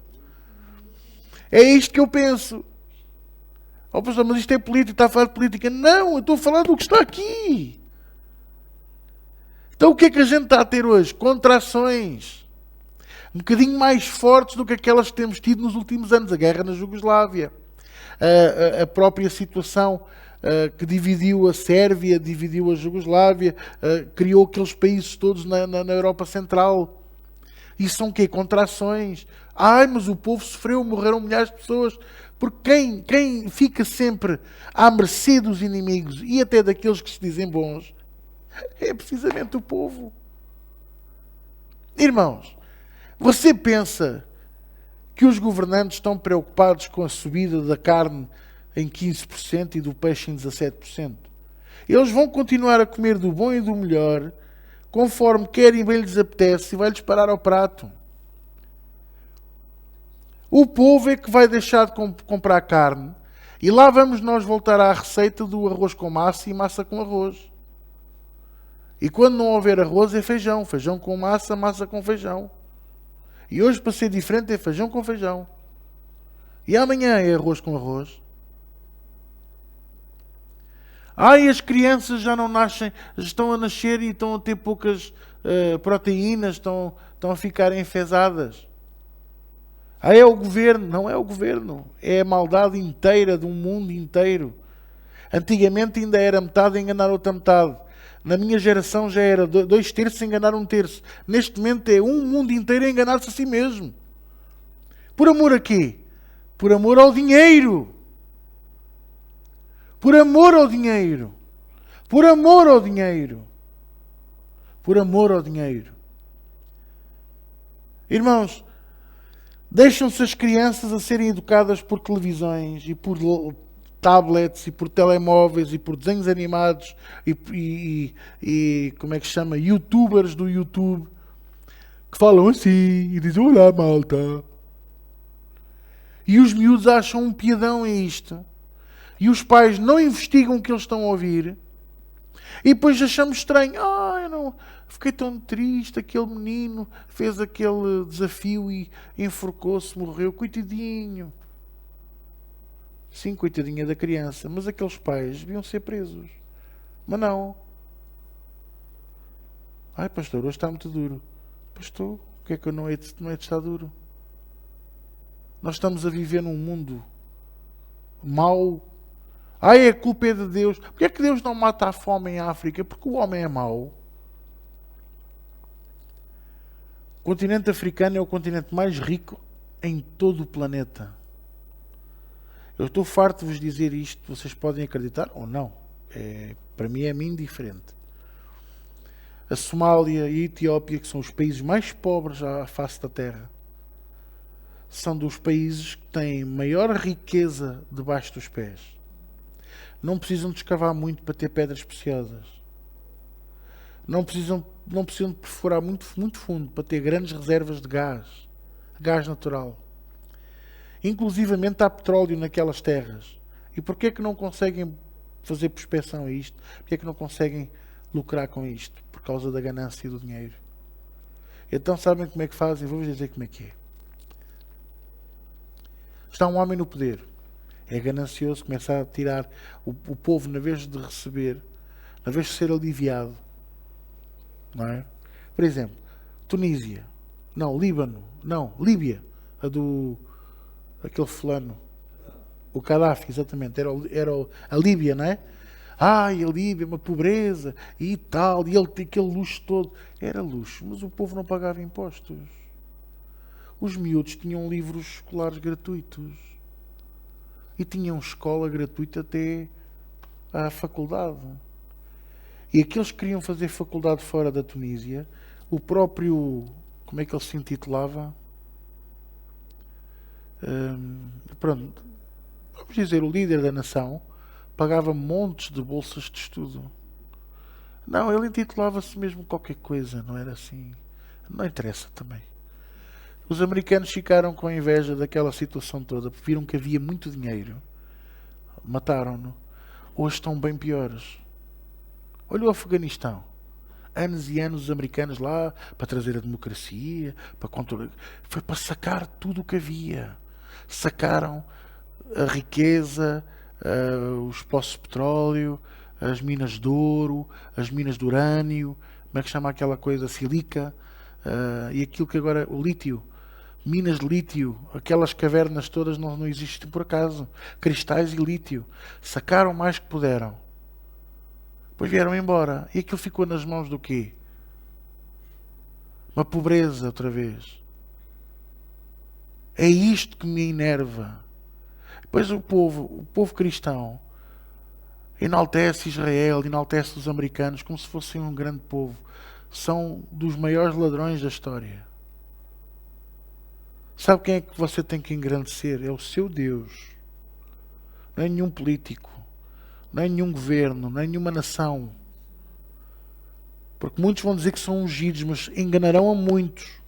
É isto que eu penso. Oh, pastor, mas isto é política, está a falar de política. Não, eu estou a falar do que está aqui. Então o que é que a gente está a ter hoje? Contrações. Um bocadinho mais fortes do que aquelas que temos tido nos últimos anos. A guerra na Jugoslávia. A própria situação que dividiu a Sérvia, dividiu a Jugoslávia, criou aqueles países todos na Europa Central. Isso são o quê? Contrações. Ai, mas o povo sofreu, morreram milhares de pessoas. Porque quem fica sempre à mercê dos inimigos e até daqueles que se dizem bons, é precisamente o povo. Irmãos, você pensa que os governantes estão preocupados com a subida da carne em 15% e do peixe em 17%? Eles vão continuar a comer do bom e do melhor, conforme querem e bem lhes apetece, e vai-lhes parar ao prato. O povo é que vai deixar de comprar carne, e lá vamos nós voltar à receita do arroz com massa e massa com arroz. E quando não houver arroz é feijão, feijão com massa, massa com feijão. E hoje, para ser diferente, é feijão com feijão. E amanhã é arroz com arroz. Ai, as crianças já não nascem, estão a nascer e estão a ter poucas proteínas, estão a ficar enfesadas. Ah, é o governo. Não é o governo. É a maldade inteira de um mundo inteiro. Antigamente ainda era metade a enganar outra metade. Na minha geração já era 2/3 a enganar 1/3. Neste momento é um mundo inteiro a enganar-se a si mesmo. Por amor a quê? Por amor ao dinheiro. Por amor ao dinheiro. Por amor ao dinheiro. Por amor ao dinheiro. Irmãos, deixam-se as crianças a serem educadas por televisões e por tablets e por telemóveis e por desenhos animados e como é que se chama? Youtubers do YouTube que falam assim e dizem: olá, malta. E os miúdos acham um piadão a isto. E os pais não investigam o que eles estão a ouvir. E depois achamos estranho. Eu não fiquei tão triste. Aquele menino fez aquele desafio e enforcou-se, morreu. Coitadinho. Sim, coitadinha da criança. Mas aqueles pais deviam ser presos. Mas não. Ai, pastor, hoje está muito duro. Pastor, o que é que eu não é de estar duro? Nós estamos a viver num mundo mau. Ai, a culpa é de Deus. Porquê é que Deus não mata a fome em África? Porque o homem é mau. O continente africano é o continente mais rico em todo o planeta. Eu estou farto de vos dizer isto. Vocês podem acreditar ou não. Para mim é indiferente. A Somália e a Etiópia, que são os países mais pobres à face da Terra, são dos países que têm maior riqueza debaixo dos pés. Não precisam de escavar muito para ter pedras preciosas. Não precisam de perfurar muito, muito fundo para ter grandes reservas de gás natural. Inclusivamente há petróleo naquelas terras. E porquê é que não conseguem fazer prospecção a isto? Porquê é que não conseguem lucrar com isto? Por causa da ganância e do dinheiro. Então sabem como é que fazem? Vou-vos dizer como é que é. Está um homem no poder. É ganancioso, começa a tirar o povo, na vez de receber, na vez de ser aliviado. Não é? Por exemplo, Tunísia. Não, Líbano. Não, Líbia. A do aquele fulano. O Gaddafi, exatamente. A Líbia, não é? Ai, a Líbia, uma pobreza e tal. E ele tem aquele luxo todo. Era luxo, mas o povo não pagava impostos. Os miúdos tinham livros escolares gratuitos. E tinham escola gratuita até à faculdade. E aqueles que queriam fazer faculdade fora da Tunísia, o próprio, como é que ele se intitulava? Pronto, vamos dizer, o líder da nação, pagava montes de bolsas de estudo. Não, ele intitulava-se mesmo qualquer coisa, não era assim. Não interessa também. Os americanos ficaram com inveja daquela situação toda, porque viram que havia muito dinheiro. Mataram-no. Hoje estão bem piores. Olha o Afeganistão. Anos e anos os americanos lá para trazer a democracia, para controlar. Foi para sacar tudo o que havia. Sacaram a riqueza, os poços de petróleo, as minas de ouro, as minas de urânio, como é que chama aquela coisa? Silica, e aquilo que agora, o lítio. Minas de lítio, aquelas cavernas todas não existem por acaso. Cristais e lítio. Sacaram mais que puderam. Depois vieram embora. E aquilo ficou nas mãos do quê? Uma pobreza outra vez. É isto que me enerva. Depois o povo cristão, enaltece Israel, enaltece os americanos como se fossem um grande povo. São dos maiores ladrões da história. Sabe quem é que você tem que engrandecer? É o seu Deus. Não é nenhum político. Não é nenhum governo. Não é nenhuma nação. Porque muitos vão dizer que são ungidos, mas enganarão a muitos.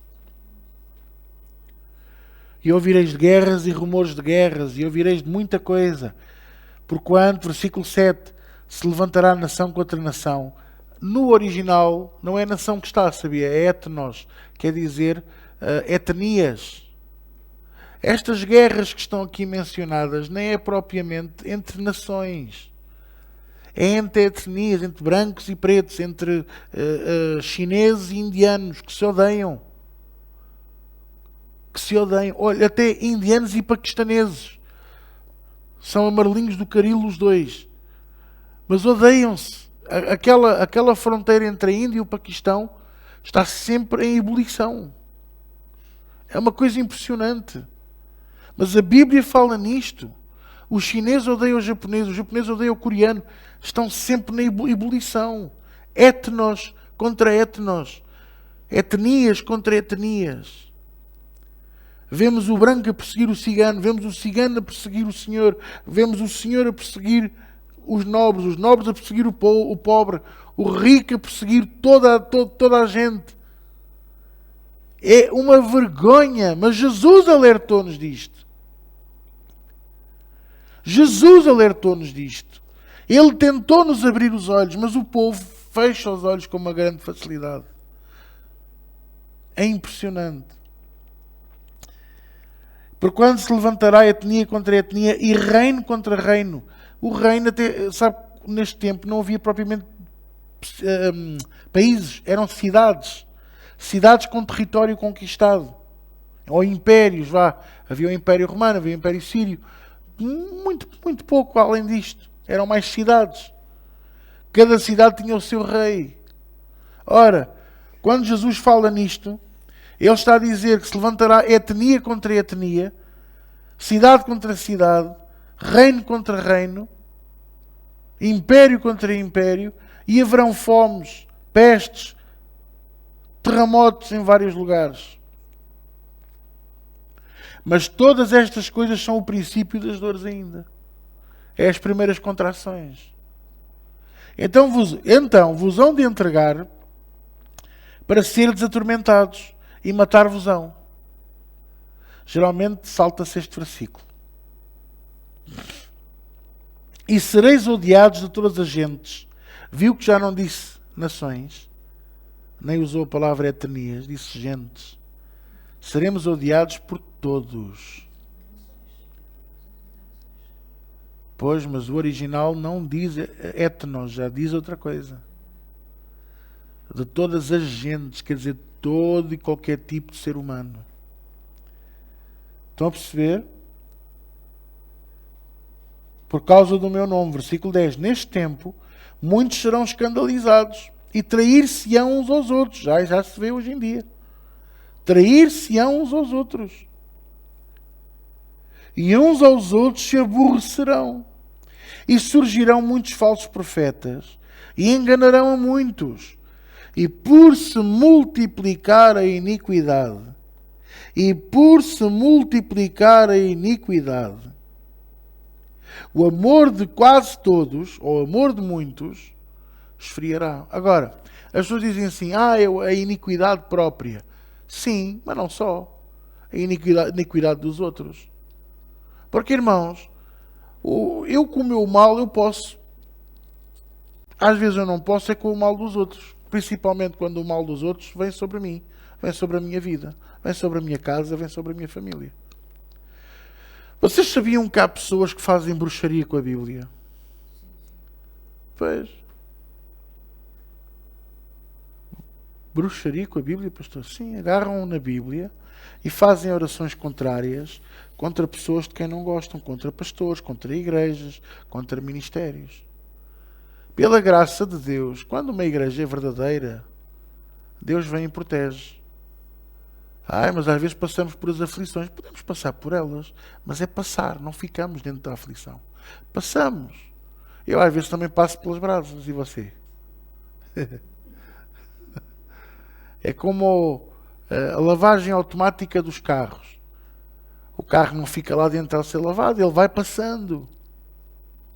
E ouvireis de guerras e rumores de guerras, e ouvireis de muita coisa. Porquanto, versículo 7, se levantará nação contra nação. No original, não é nação que está, sabia? É etnos, quer dizer etnias. Estas guerras que estão aqui mencionadas nem é propriamente entre nações. É entre etnias, entre brancos e pretos, entre chineses e indianos que se odeiam. Que se odeiam. Olha, até indianos e paquistaneses. São amarelinhos do caril os dois. Mas odeiam-se. Aquela fronteira entre a Índia e o Paquistão está sempre em ebulição. É uma coisa impressionante. Mas a Bíblia fala nisto. Os chineses odeiam os japoneses odeiam o coreano. Estão sempre na ebulição. Etnos contra etnos. Etnias contra etnias. Vemos o branco a perseguir o cigano. Vemos o cigano a perseguir o senhor. Vemos o senhor a perseguir os nobres a perseguir o pobre. O rico a perseguir toda a gente. É uma vergonha. Mas Jesus alertou-nos disto. Jesus alertou-nos disto. Ele tentou-nos abrir os olhos, mas o povo fecha os olhos com uma grande facilidade. É impressionante. Porquanto se levantará etnia contra etnia e reino contra reino. O reino, até, sabe, neste tempo não havia propriamente países, eram cidades. Cidades com território conquistado. Ou impérios, vá. Havia o Império Romano, havia o Império Sírio. Muito pouco além disto. Eram mais cidades. Cada cidade tinha o seu rei. Ora, quando Jesus fala nisto, ele está a dizer que se levantará etnia contra etnia, cidade contra cidade, reino contra reino, império contra império, e haverão fomes, pestes, terremotos em vários lugares. Mas todas estas coisas são o princípio das dores ainda. É as primeiras contrações. Então vos hão de entregar para seres atormentados e matar-vos-ão. Geralmente salta-se este versículo. E sereis odiados de todas as gentes. Viu que já não disse nações, nem usou a palavra etnias, disse gentes. Seremos odiados por todos. Pois, mas o original não diz etnos, já diz outra coisa. De todas as gentes, quer dizer, todo e qualquer tipo de ser humano. Estão a perceber? por causa do meu nome. Versículo 10. Neste tempo, muitos serão escandalizados e trair-se-ão uns aos outros. Já se vê hoje em dia. Trair-se-ão uns aos outros. E uns aos outros se aborrecerão. E surgirão muitos falsos profetas e enganarão a muitos. E por se multiplicar a iniquidade, o amor de quase todos, ou o amor de muitos, esfriará. Agora, as pessoas dizem assim, a iniquidade própria. Sim, mas não só. A iniquidade dos outros. Porque, irmãos, eu com o meu mal, eu posso. Às vezes eu não posso, é com o mal dos outros. Principalmente quando o mal dos outros vem sobre mim. Vem sobre a minha vida. Vem sobre a minha casa, vem sobre a minha família. Vocês sabiam que há pessoas que fazem bruxaria com a Bíblia? Pois. Bruxaria com a Bíblia, pastor? Sim, agarram na Bíblia e fazem orações contrárias contra pessoas de quem não gostam, contra pastores, contra igrejas, contra ministérios. Pela graça de Deus, quando uma igreja é verdadeira, Deus vem e protege. Mas às vezes passamos por as aflições. Podemos passar por elas, mas é passar, não ficamos dentro da aflição. Passamos. Eu às vezes também passo pelas brasas, e você? É como a lavagem automática dos carros. O carro não fica lá dentro a ser lavado, ele vai passando,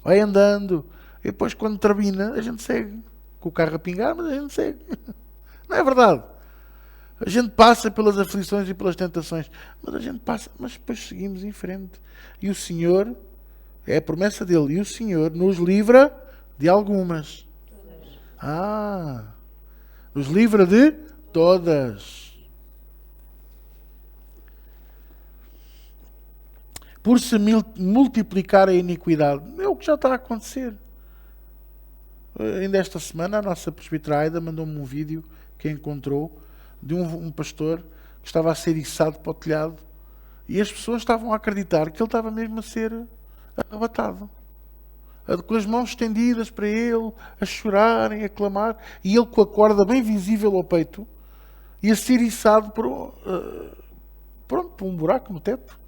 vai andando. E depois, quando termina, a gente segue. Com o carro a pingar, mas a gente segue. Não é verdade? A gente passa pelas aflições e pelas tentações. Mas a gente passa, mas depois seguimos em frente. E o Senhor, é a promessa dele, e o Senhor nos livra de algumas. Nos livra de todas. Por se multiplicar a iniquidade. É o que já está a acontecer. Ainda esta semana a nossa presbítera Aida mandou-me um vídeo que encontrou de um pastor que estava a ser içado para o telhado e as pessoas estavam a acreditar que ele estava mesmo a ser arrebatado. Com as mãos estendidas para ele, a chorarem, a clamar, e ele com a corda bem visível ao peito e a ser içado por um buraco no teto.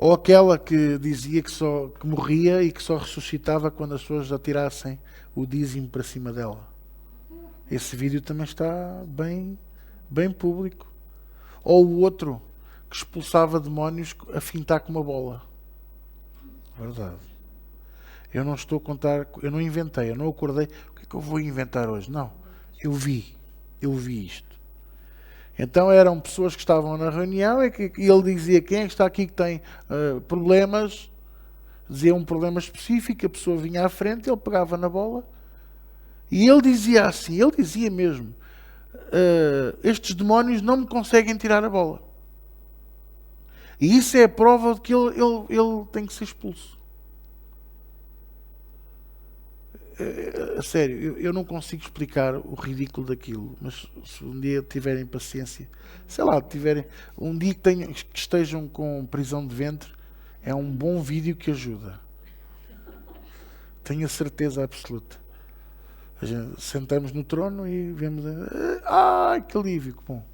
Ou aquela que dizia que morria e que só ressuscitava quando as pessoas atirassem o dízimo para cima dela. Esse vídeo também está bem público. Ou o outro que expulsava demónios a fintar com uma bola. Verdade. Eu não estou a contar, eu não inventei, eu não acordei. O que é que eu vou inventar hoje? Não. Eu vi isto. Então eram pessoas que estavam na reunião e ele dizia quem é que está aqui que tem problemas, dizia um problema específico, a pessoa vinha à frente, ele pegava na bola e ele dizia assim, ele dizia mesmo, estes demónios não me conseguem tirar a bola. E isso é a prova de que ele tem que ser expulso. A sério, eu não consigo explicar o ridículo daquilo, mas se um dia tiverem paciência, sei lá, um dia que estejam com prisão de ventre, é um bom vídeo que ajuda. Tenho a certeza absoluta. A gente sentamos no trono e vemos, que alívio, que bom.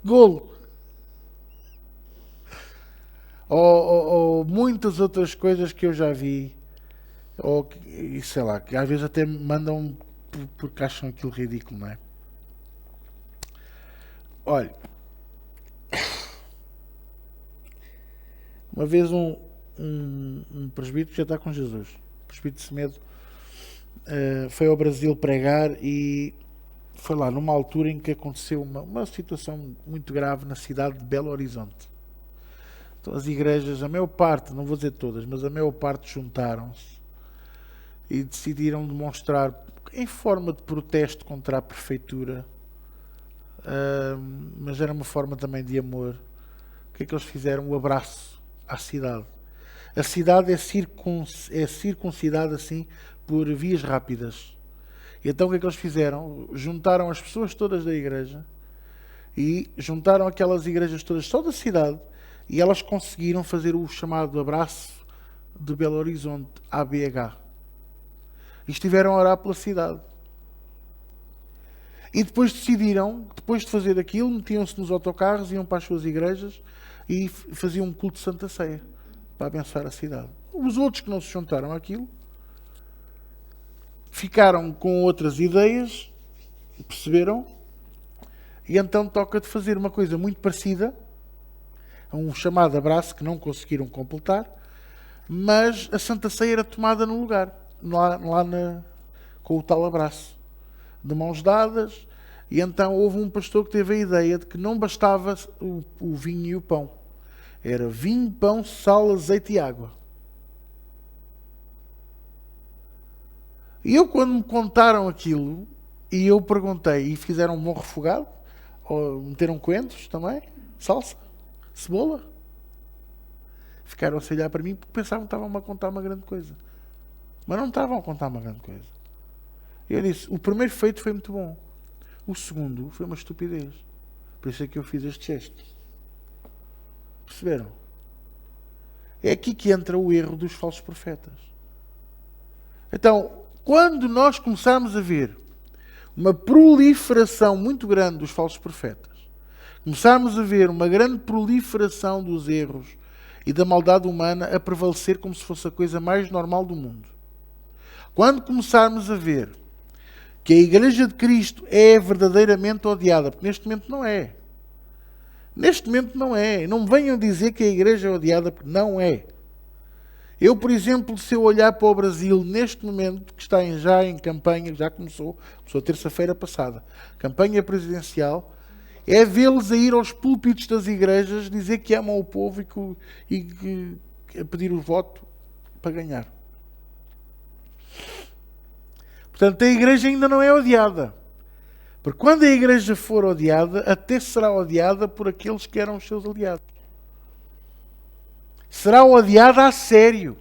Golo. Ou muitas outras coisas que eu já vi, e sei lá, que às vezes até me mandam porque acham aquilo ridículo, não é? Olha, uma vez um presbítero já está com Jesus, presbítero de Semedo, foi ao Brasil pregar e foi lá numa altura em que aconteceu uma situação muito grave na cidade de Belo Horizonte. Então as igrejas, a maior parte, não vou dizer todas, mas a maior parte juntaram-se e decidiram demonstrar, em forma de protesto contra a prefeitura, mas era uma forma também de amor. O que é que eles fizeram? O abraço à cidade. A cidade é circuncidada assim por vias rápidas. E então o que é que eles fizeram? Juntaram as pessoas todas da igreja e juntaram aquelas igrejas todas só da cidade e elas conseguiram fazer o chamado abraço de Belo Horizonte, ABH. E estiveram a orar pela cidade. E depois decidiram, depois de fazer aquilo, metiam-se nos autocarros, iam para as suas igrejas e faziam um culto de Santa Ceia para abençoar a cidade. Os outros que não se juntaram àquilo ficaram com outras ideias, perceberam? E então toca de fazer uma coisa muito parecida, um chamado abraço que não conseguiram completar, mas a Santa Ceia era tomada no lugar, com o tal abraço, de mãos dadas. E então houve um pastor que teve a ideia de que não bastava o vinho e o pão. Era vinho, pão, sal, azeite e água. E eu, quando me contaram aquilo, e eu perguntei, e fizeram um bom refogado, ou meteram coentros também, salsa, cebola. Ficaram a se olhar para mim porque pensavam que estavam a contar uma grande coisa. Mas não estavam a contar uma grande coisa. Eu disse, o primeiro feito foi muito bom. O segundo foi uma estupidez. Por isso é que eu fiz este gesto. Perceberam? É aqui que entra o erro dos falsos profetas. Então, quando nós começarmos a ver uma proliferação muito grande dos falsos profetas, começarmos a ver uma grande proliferação dos erros e da maldade humana a prevalecer como se fosse a coisa mais normal do mundo. Quando começarmos a ver que a Igreja de Cristo é verdadeiramente odiada, porque neste momento não é. Neste momento não é. Não me venham dizer que a Igreja é odiada, porque não é. Eu, por exemplo, se eu olhar para o Brasil neste momento, que está já em campanha, já começou terça-feira passada, campanha presidencial, é vê-los a ir aos púlpitos das igrejas dizer que amam o povo e a pedir o voto para ganhar. Portanto, a igreja ainda não é odiada. Porque quando a igreja for odiada, até será odiada por aqueles que eram os seus aliados. Será odiada a sério.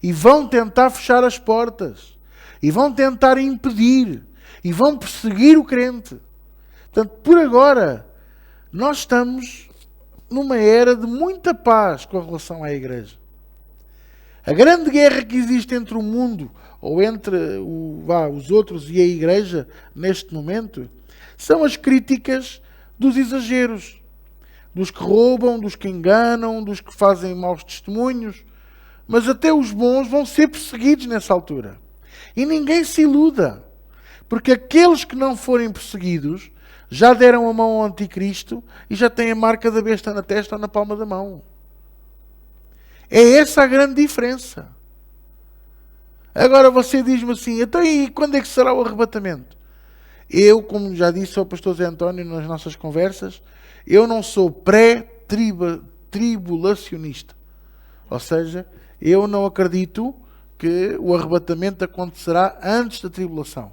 E vão tentar fechar as portas. E vão tentar impedir. E vão perseguir o crente. Portanto, por agora, nós estamos numa era de muita paz com relação à igreja. A grande guerra que existe entre o mundo, ou entre os outros e a igreja, neste momento, são as críticas dos exageros. Dos que roubam, dos que enganam, dos que fazem maus testemunhos. Mas até os bons vão ser perseguidos nessa altura. E ninguém se iluda. Porque aqueles que não forem perseguidos já deram a mão ao anticristo e já têm a marca da besta na testa ou na palma da mão. É essa a grande diferença. Agora você diz-me assim, então e quando é que será o arrebatamento? Eu, como já disse ao pastor Zé António nas nossas conversas, eu não sou pré-tribulacionista. Ou seja, eu não acredito que o arrebatamento acontecerá antes da tribulação.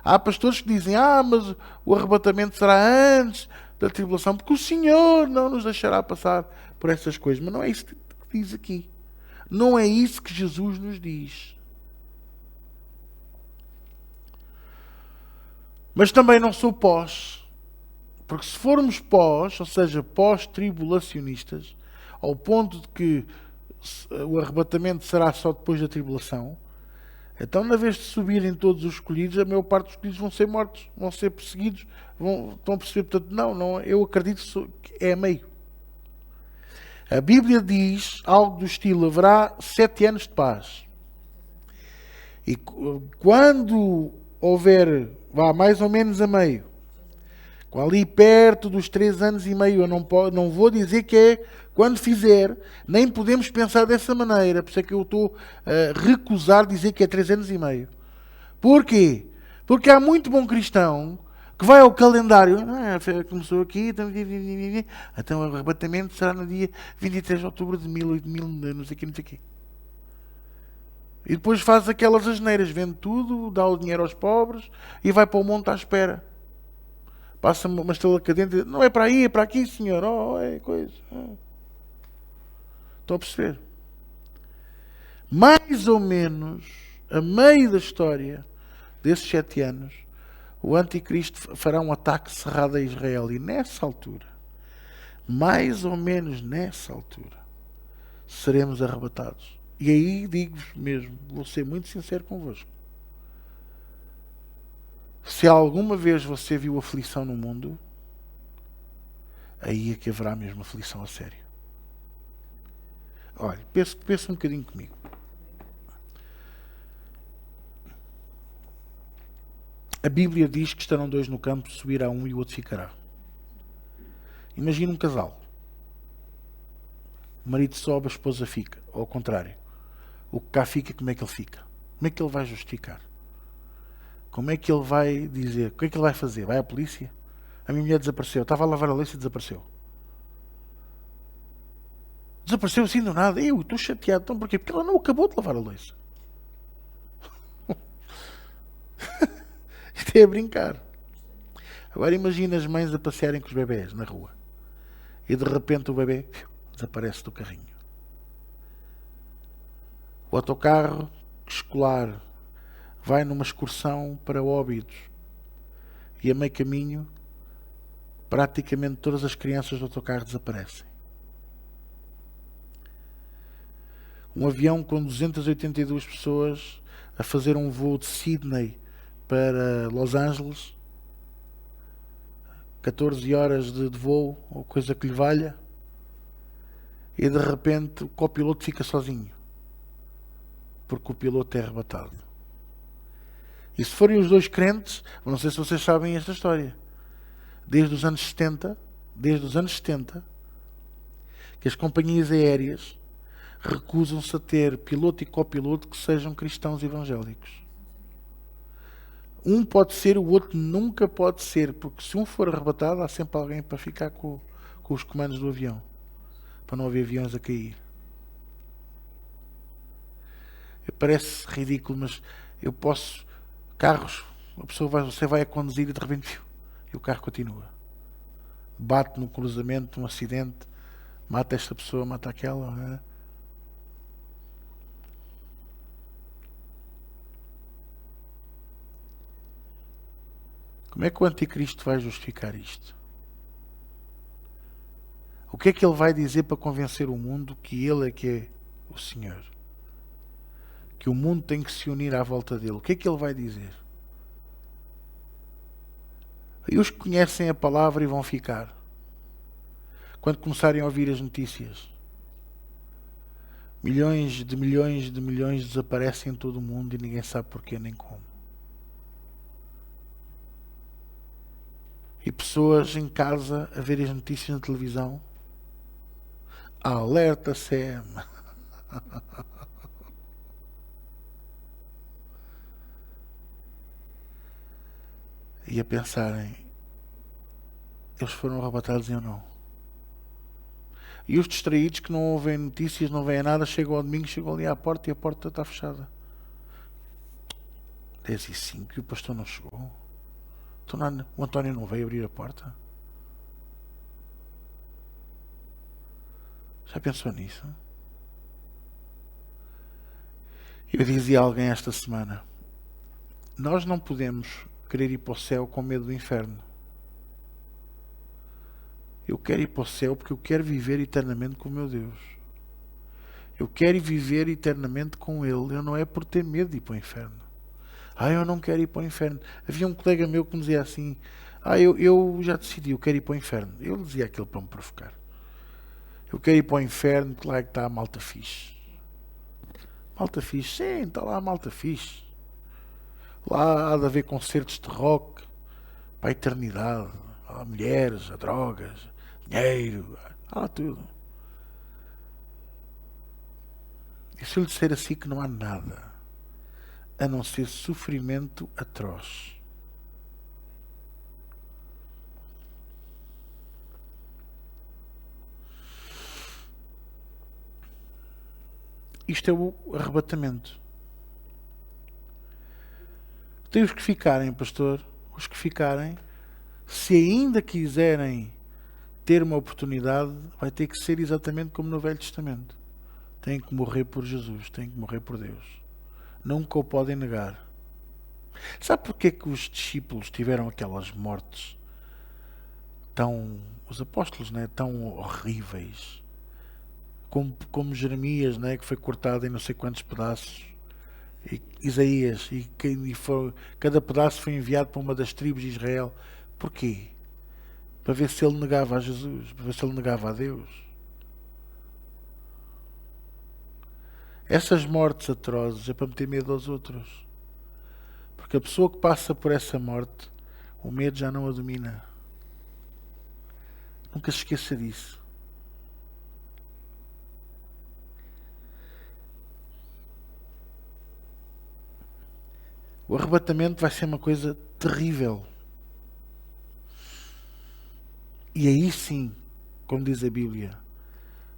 Há pastores que dizem, mas o arrebatamento será antes da tribulação, porque o Senhor não nos deixará passar por essas coisas. Mas não é isso que diz aqui. Não é isso que Jesus nos diz. Mas também não sou pós. Porque se formos pós, ou seja, pós-tribulacionistas, ao ponto de que o arrebatamento será só depois da tribulação, então, na vez de subirem todos os escolhidos, a maior parte dos escolhidos vão ser mortos, vão ser perseguidos, estão a perceber, portanto, não, eu acredito que é meio. A Bíblia diz algo do estilo, haverá 7 anos de paz. E quando houver, mais ou menos a meio, ali perto dos 3 anos e meio, eu não vou dizer que é quando fizer, nem podemos pensar dessa maneira. Por isso é que eu estou a recusar dizer que é 3 anos e meio. Porquê? Porque há muito bom cristão que vai ao calendário. Começou aqui, então o arrebatamento será no dia 23 de outubro de 1000, não sei o quê. E depois faz aquelas asneiras, vende tudo, dá o dinheiro aos pobres e vai para o monte à espera. Passa uma estrela cadente, não é para aí, é para aqui, senhor. É coisa. Estão a perceber? Mais ou menos, a meio da história, desses 7 anos, o anticristo fará um ataque cerrado a Israel. E nessa altura, mais ou menos nessa altura, seremos arrebatados. E aí digo-vos mesmo, vou ser muito sincero convosco. Se alguma vez você viu aflição no mundo, aí é que haverá mesmo aflição a sério. Olha, pensa um bocadinho comigo. A Bíblia diz que estarão 2 no campo, subirá um e o outro ficará. Imagina um casal. O marido sobe, a esposa fica. Ou ao contrário. O que cá fica, como é que ele fica? Como é que ele vai justificar? Como é que ele vai dizer? O que é que ele vai fazer? Vai à polícia? A minha mulher desapareceu. Estava a lavar a louça e desapareceu. Desapareceu assim do nada. Eu estou chateado. Então porquê? Porque ela não acabou de lavar a louça. Isto é a brincar. Agora imagina as mães a passearem com os bebés na rua. E de repente o bebê desaparece do carrinho. O autocarro escolar vai numa excursão para Óbidos. E a meio caminho, praticamente todas as crianças do autocarro desaparecem. Um avião com 282 pessoas a fazer um voo de Sydney para Los Angeles, 14 horas de voo, ou coisa que lhe valha, e de repente o copiloto fica sozinho, porque o piloto é arrebatado. E se forem os 2 crentes, não sei se vocês sabem esta história, desde os anos 70, que as companhias aéreas recusam-se a ter piloto e copiloto que sejam cristãos evangélicos. Um pode ser, o outro nunca pode ser, porque se um for arrebatado, há sempre alguém para ficar com os comandos do avião, para não haver aviões a cair. Parece ridículo, mas eu posso... Carros, você vai a conduzir e de repente e o carro continua. Bate no cruzamento, um acidente, mata esta pessoa, mata aquela, não é? Como é que o anticristo vai justificar isto? O que é que ele vai dizer para convencer o mundo que ele é que é o Senhor? Que o mundo tem que se unir à volta dele. O que é que ele vai dizer? E os que conhecem a palavra e vão ficar. Quando começarem a ouvir as notícias. Milhões desaparecem em todo o mundo e ninguém sabe porquê nem como. E pessoas em casa a ver as notícias na televisão. Alerta Sam. E a pensarem, eles foram arrebatados e eu não. E os distraídos que não ouvem notícias, não veem nada, chegam ao domingo, chegam ali à porta e a porta está fechada. 10h05 e o pastor não chegou. Então, o António não veio abrir a porta. Já pensou nisso? Eu dizia a alguém esta semana, nós não podemos querer ir para o céu com medo do inferno. Eu quero ir para o céu porque eu quero viver eternamente com o meu Deus. Eu quero viver eternamente com Ele. Eu não é por ter medo de ir para o inferno. Eu não quero ir para o inferno. Havia um colega meu que me dizia assim, eu já decidi, eu quero ir para o inferno. Eu dizia aquilo para me provocar. Eu quero ir para o inferno, que lá é que está a malta fixe. Malta fixe, sim, está lá a malta fixe. Lá há de haver concertos de rock para a eternidade. Há mulheres, há drogas, dinheiro, há tudo. E se eu lhe disser assim que não há nada a não ser sofrimento atroz? Isto é o arrebatamento. Tem os que ficarem, pastor, os que ficarem, se ainda quiserem ter uma oportunidade, vai ter que ser exatamente como no Velho Testamento. Têm que morrer por Jesus, têm que morrer por Deus. Nunca o podem negar. Sabe porquê que os discípulos tiveram aquelas mortes tão, os apóstolos, né, tão horríveis? Como Jeremias, né, que foi cortado em não sei quantos pedaços. E Isaías, cada pedaço foi enviado para uma das tribos de Israel. Porquê? Para ver se ele negava a Jesus, para ver se ele negava a Deus. Essas mortes atrozes é para meter medo aos outros. Porque a pessoa que passa por essa morte, o medo já não a domina. Nunca se esqueça disso. O arrebatamento vai ser uma coisa terrível. E aí sim, como diz a Bíblia,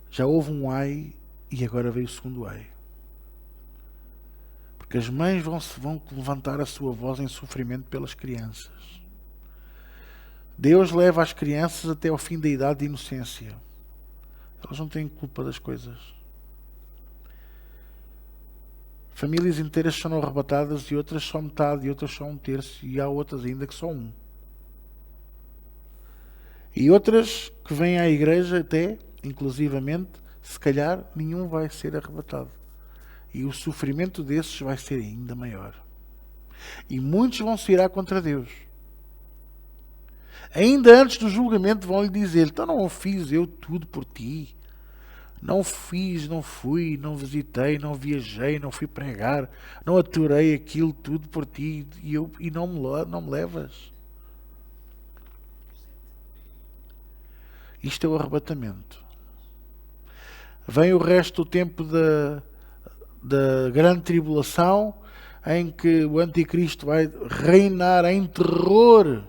já houve um ai e agora veio o segundo ai. Porque as mães vão levantar a sua voz em sofrimento pelas crianças. Deus leva as crianças até ao fim da idade de inocência. Elas não têm culpa das coisas. Famílias inteiras são arrebatadas e outras só metade, e outras só um terço, e há outras ainda que só um. E outras que vêm à igreja até, inclusivamente, se calhar nenhum vai ser arrebatado. E o sofrimento desses vai ser ainda maior. E muitos vão se irar contra Deus. Ainda antes do julgamento vão lhe dizer: então não fiz eu tudo por ti? Não fiz, não fui, não visitei, não viajei, não fui pregar, não aturei aquilo tudo por ti e não me levas? Isto é o arrebatamento. Vem o resto do tempo da grande tribulação, em que o anticristo vai reinar em terror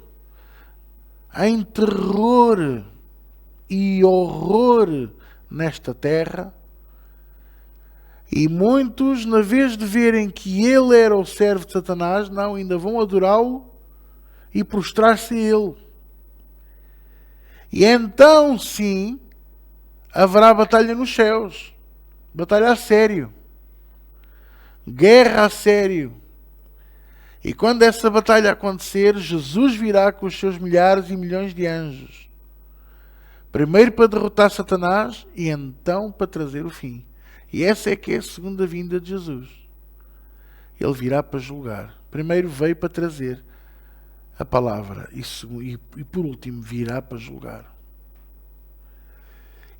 e horror nesta terra. E muitos, na vez de verem que ele era o servo de Satanás, não, ainda vão adorá-lo e prostrar-se a ele. E então sim haverá batalha nos céus, batalha a sério, guerra a sério. E quando essa batalha acontecer, Jesus virá com os seus milhares e milhões de anjos. Primeiro para derrotar Satanás e então para trazer o fim. E essa é que é a segunda vinda de Jesus. Ele virá para julgar. Primeiro veio para trazer a palavra e por último virá para julgar.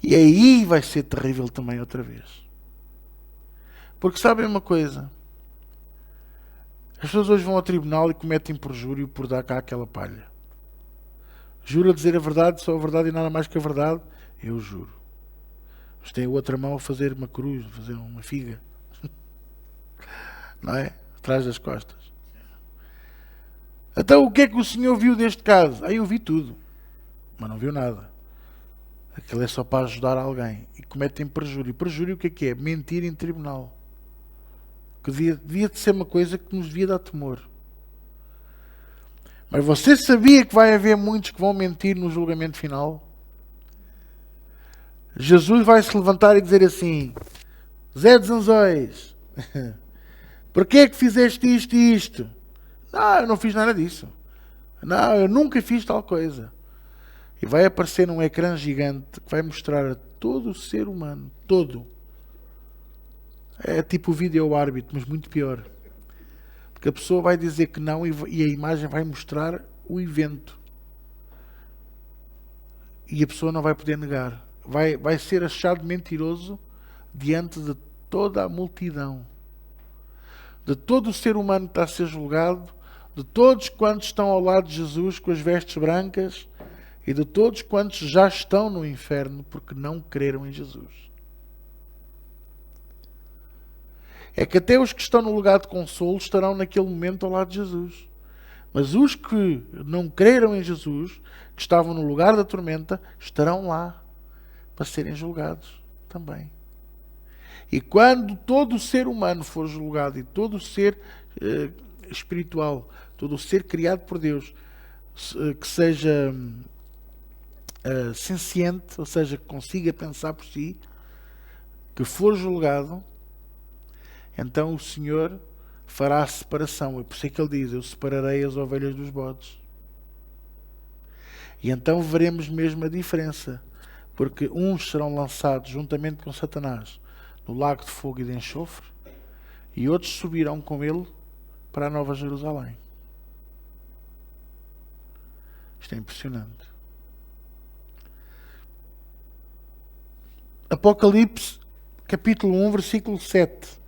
E aí vai ser terrível também outra vez. Porque sabem uma coisa? As pessoas hoje vão ao tribunal e cometem perjúrio por dar cá aquela palha. Jura dizer a verdade, só a verdade e nada mais que a verdade? Eu juro. Mas tem a outra mão a fazer uma cruz, a fazer uma figa. Não é? Atrás das costas. Então o que é que o senhor viu deste caso? Eu vi tudo. Mas não viu nada. Aquilo é só para ajudar alguém. E cometem perjúrio. Perjúrio o que é? Mentir em tribunal. Que devia de ser uma coisa que nos devia dar temor. Mas você sabia que vai haver muitos que vão mentir no julgamento final? Jesus vai se levantar e dizer assim: Zé dos Anzóis, porquê é que fizeste isto e isto? Não, eu não fiz nada disso. Não, eu nunca fiz tal coisa. E vai aparecer num ecrã gigante que vai mostrar a todo o ser humano, todo. É tipo o vídeo árbitro, mas muito pior. Porque a pessoa vai dizer que não e a imagem vai mostrar o evento. E a pessoa não vai poder negar. Vai ser achado mentiroso diante de toda a multidão. De todo o ser humano que está a ser julgado, de todos quantos estão ao lado de Jesus com as vestes brancas e de todos quantos já estão no inferno porque não creram em Jesus. É que até os que estão no lugar de consolo estarão naquele momento ao lado de Jesus. Mas os que não creram em Jesus, que estavam no lugar da tormenta, estarão lá para serem julgados também. E quando todo o ser humano for julgado e todo o ser espiritual, todo o ser criado por Deus, que seja senciente, ou seja, que consiga pensar por si, que for julgado, então o Senhor fará a separação. É por isso é que ele diz, eu separarei as ovelhas dos bodes. E então veremos mesmo a diferença. Porque uns serão lançados juntamente com Satanás no lago de fogo e de enxofre, e outros subirão com ele para a Nova Jerusalém. Isto é impressionante. Apocalipse, capítulo 1, versículo 7.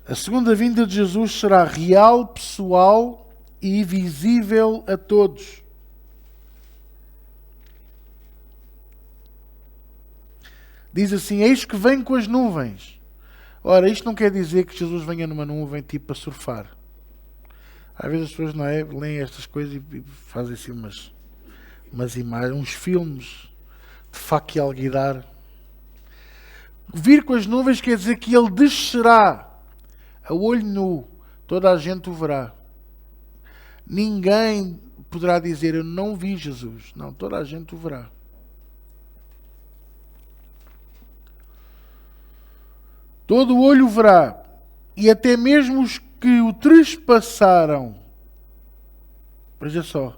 A segunda vinda de Jesus será real, pessoal e visível a todos. Diz assim, eis que vem com as nuvens. Ora, isto não quer dizer que Jesus venha numa nuvem tipo a surfar. Às vezes as pessoas não é, leem estas coisas e fazem assim umas imagens, uns filmes de faca e alguidar. Vir com as nuvens quer dizer que ele descerá a olho nu, toda a gente o verá. Ninguém poderá dizer, eu não vi Jesus. Não, toda a gente o verá. Todo o olho o verá. E até mesmo os que o trespassaram. Veja só.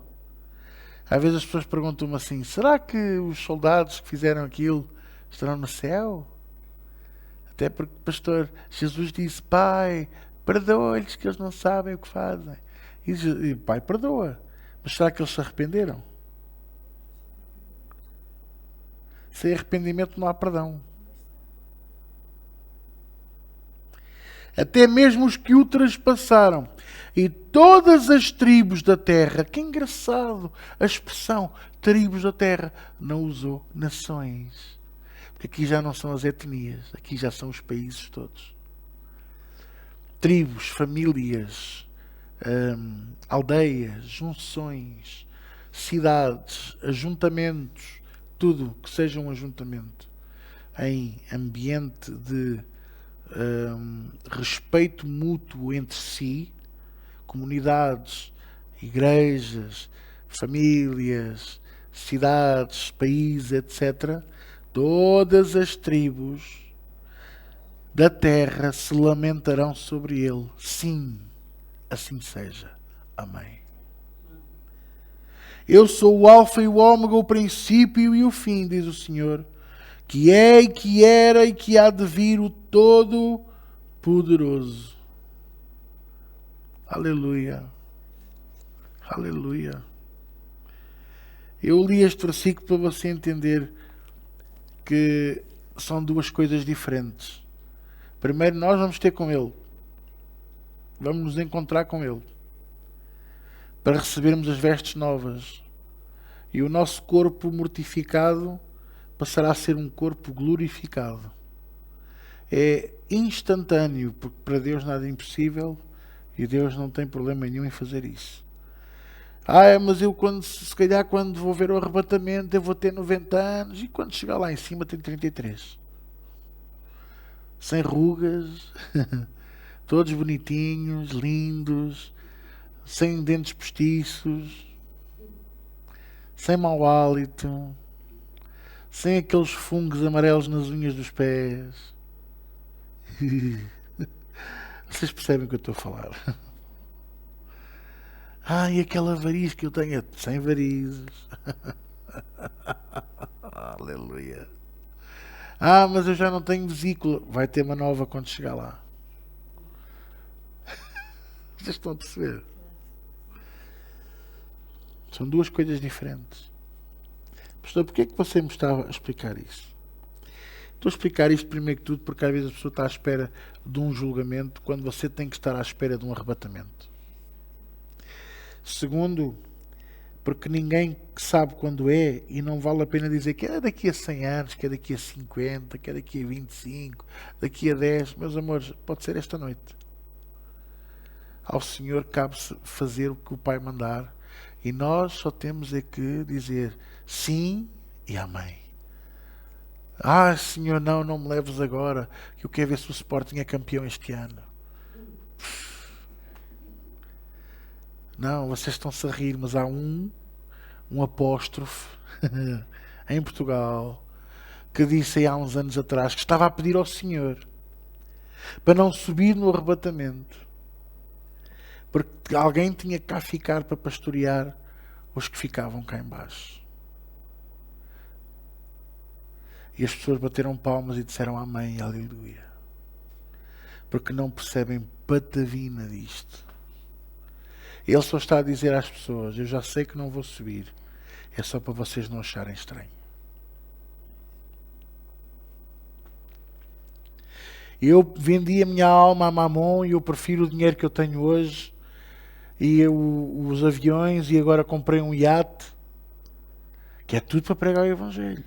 Às vezes as pessoas perguntam-me assim, será que os soldados que fizeram aquilo estarão no céu? Até porque, pastor, Jesus disse, Pai, perdoa-lhes que eles não sabem o que fazem. E Pai, perdoa. Mas será que eles se arrependeram? Sem arrependimento não há perdão. Até mesmo os que o trespassaram. E todas as tribos da terra, que engraçado a expressão, tribos da terra, não usou nações. Porque aqui já não são as etnias, aqui já são os países todos. Tribos, famílias, aldeias, junções, cidades, ajuntamentos, tudo que seja um ajuntamento em ambiente de respeito mútuo entre si, comunidades, igrejas, famílias, cidades, países, etc. Todas as tribos da terra se lamentarão sobre ele. Sim, assim seja. Amém. Eu sou o Alfa e o Ômega, o princípio e o fim, diz o Senhor, que é e que era e que há de vir, o Todo-Poderoso. Aleluia. Aleluia. Eu li este versículo para você entender que são duas coisas diferentes. Primeiro, nós vamos ter com Ele. Vamos nos encontrar com Ele. Para recebermos as vestes novas. E o nosso corpo mortificado passará a ser um corpo glorificado. É instantâneo, porque para Deus nada é impossível e Deus não tem problema nenhum em fazer isso. Mas eu se calhar quando vou ver o arrebatamento eu vou ter 90 anos e quando chegar lá em cima tenho 33. Sem rugas, todos bonitinhos, lindos, sem dentes postiços, sem mau hálito, sem aqueles fungos amarelos nas unhas dos pés. Vocês percebem o que eu estou a falar? E aquela variz que eu tenho, sem varizes. Aleluia. Mas eu já não tenho vesícula. Vai ter uma nova quando chegar lá. Vocês estão a perceber? São duas coisas diferentes. Pastor, porquê é que você me estava a explicar isso? Estou a explicar isto primeiro que tudo porque às vezes a pessoa está à espera de um julgamento quando você tem que estar à espera de um arrebatamento. Segundo, porque ninguém sabe quando é e não vale a pena dizer que é daqui a 100 anos, que é daqui a 50, que é daqui a 25, daqui a 10. Meus amores, pode ser esta noite. Ao Senhor cabe-se fazer o que o Pai mandar e nós só temos é que dizer sim e amém. Senhor, não me leves agora, que eu quero ver se o Sporting é campeão este ano. Não, vocês estão-se a rir, mas há um apóstrofe em Portugal que disse aí há uns anos atrás que estava a pedir ao Senhor para não subir no arrebatamento, porque alguém tinha que cá ficar para pastorear os que ficavam cá em baixo. E as pessoas bateram palmas e disseram amém, aleluia, porque não percebem patavina disto. Ele só está a dizer às pessoas: eu já sei que não vou subir, é só para vocês não acharem estranho. Eu vendi a minha alma a Mamon e eu prefiro o dinheiro que eu tenho hoje e os aviões, e agora comprei um iate, que é tudo para pregar o Evangelho.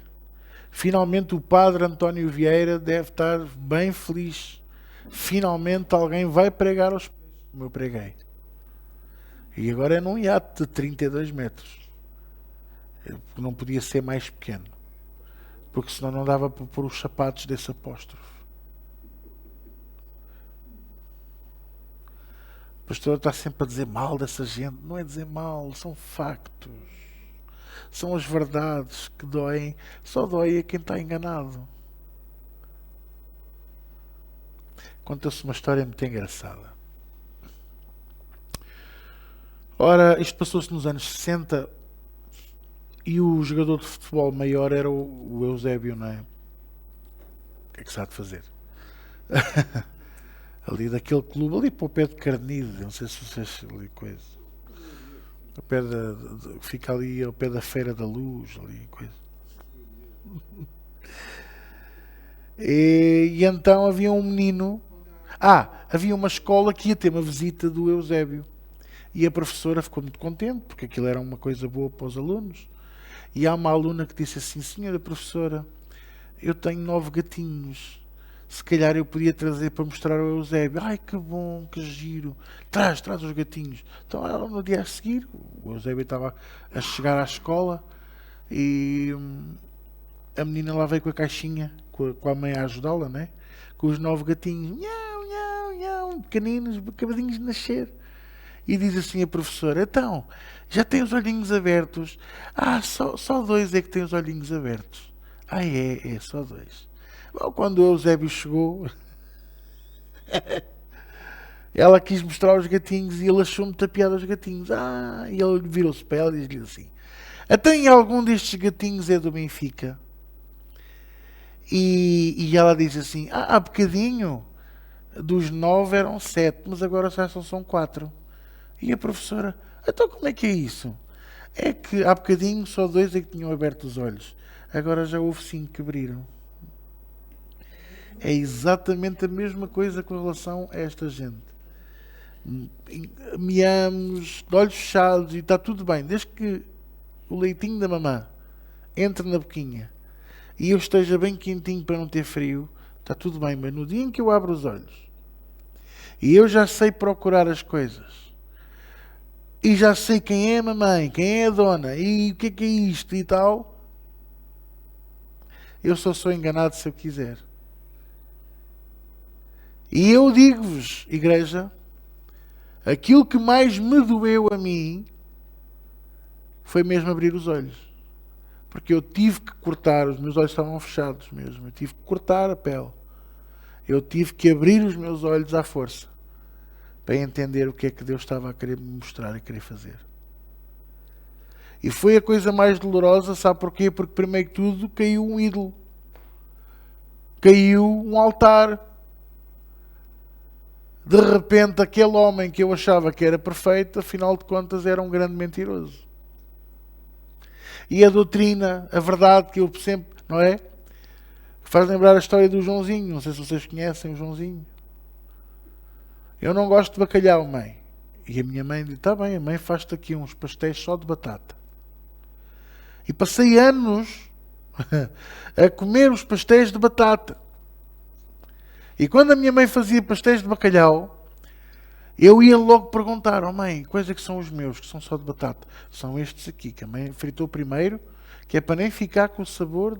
Finalmente o padre António Vieira deve estar bem feliz. Finalmente alguém vai pregar aos pés, como eu preguei. E agora é num iate de 32 metros. Não podia ser mais pequeno, porque senão não dava para pôr os sapatos desse apóstolo. O pastor está sempre a dizer mal dessa gente. Não é dizer mal, são factos. São as verdades que doem. Só dói a quem está enganado. Conta-se uma história muito engraçada. Ora, isto passou-se nos anos 60 e o jogador de futebol maior era o Eusébio, não é? O que é que se há de fazer? Ali daquele clube, ali para o pé de Carnide, não sei se vocês ali coisa. Ao pé fica ali ao pé da Feira da Luz, ali coisa. E então havia um menino. Havia uma escola que ia ter uma visita do Eusébio. E a professora ficou muito contente, porque aquilo era uma coisa boa para os alunos. E há uma aluna que disse assim: senhora professora, eu tenho 9 gatinhos. Se calhar eu podia trazer para mostrar ao Eusébio. Ai, que bom, que giro. Traz os gatinhos. Então, ela, no dia a seguir, o Eusébio estava a chegar à escola e a menina lá veio com a caixinha, com a mãe a ajudá-la, né? Com os 9 gatinhos. Nhau, nhau, nhau, pequeninos, acabadinhos de nascer. E diz assim a professora: então, já tem os olhinhos abertos? Só 2 é que têm os olhinhos abertos. É só 2. Bom, quando o Eusébio chegou, ela quis mostrar os gatinhos e ele achou muita piada aos gatinhos. E ele virou-se para ela e disse-lhe assim: até algum destes gatinhos é do Benfica? E ela disse assim: há bocadinho, dos 9 eram 7, mas agora só são 4. E a professora: então como é que é isso? É que há bocadinho só 2 é que tinham aberto os olhos, agora já houve 5 que abriram. É exatamente a mesma coisa com relação a esta gente. Miamos, de olhos fechados e está tudo bem, desde que o leitinho da mamã entre na boquinha e eu esteja bem quentinho para não ter frio, está tudo bem. Mas no dia em que eu abro os olhos e eu já sei procurar as coisas e já sei quem é a mamãe, quem é a dona e o que é isto e tal, eu só sou enganado se eu quiser. E eu digo-vos, igreja, aquilo que mais me doeu a mim foi mesmo abrir os olhos. Porque eu tive que cortar, os meus olhos estavam fechados mesmo, eu tive que cortar a pele. Eu tive que abrir os meus olhos à força para entender o que é que Deus estava a querer me mostrar e querer fazer. E foi a coisa mais dolorosa, sabe porquê? Porque primeiro que tudo caiu um ídolo. Caiu um altar. De repente, aquele homem que eu achava que era perfeito, afinal de contas, era um grande mentiroso. E a doutrina, a verdade que eu sempre, não é? Faz lembrar a história do Joãozinho. Não sei se vocês conhecem o Joãozinho. Eu não gosto de bacalhau, mãe. E a minha mãe disse: está bem, a mãe faz-te aqui uns pastéis só de batata. E passei anos a comer os pastéis de batata. E quando a minha mãe fazia pastéis de bacalhau, eu ia logo perguntar: mãe, quais é que são os meus, que são só de batata? São estes aqui, que a mãe fritou primeiro, que é para nem ficar com o sabor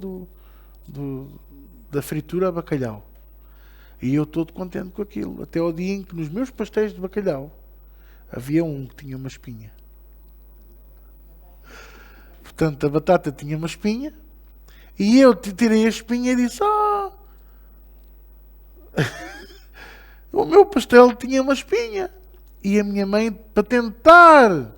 da fritura a bacalhau. E eu todo contente com aquilo, até ao dia em que nos meus pastéis de bacalhau havia um que tinha uma espinha. Portanto, a batata tinha uma espinha e eu tirei a espinha e disse: o meu pastel tinha uma espinha. E a minha mãe, para tentar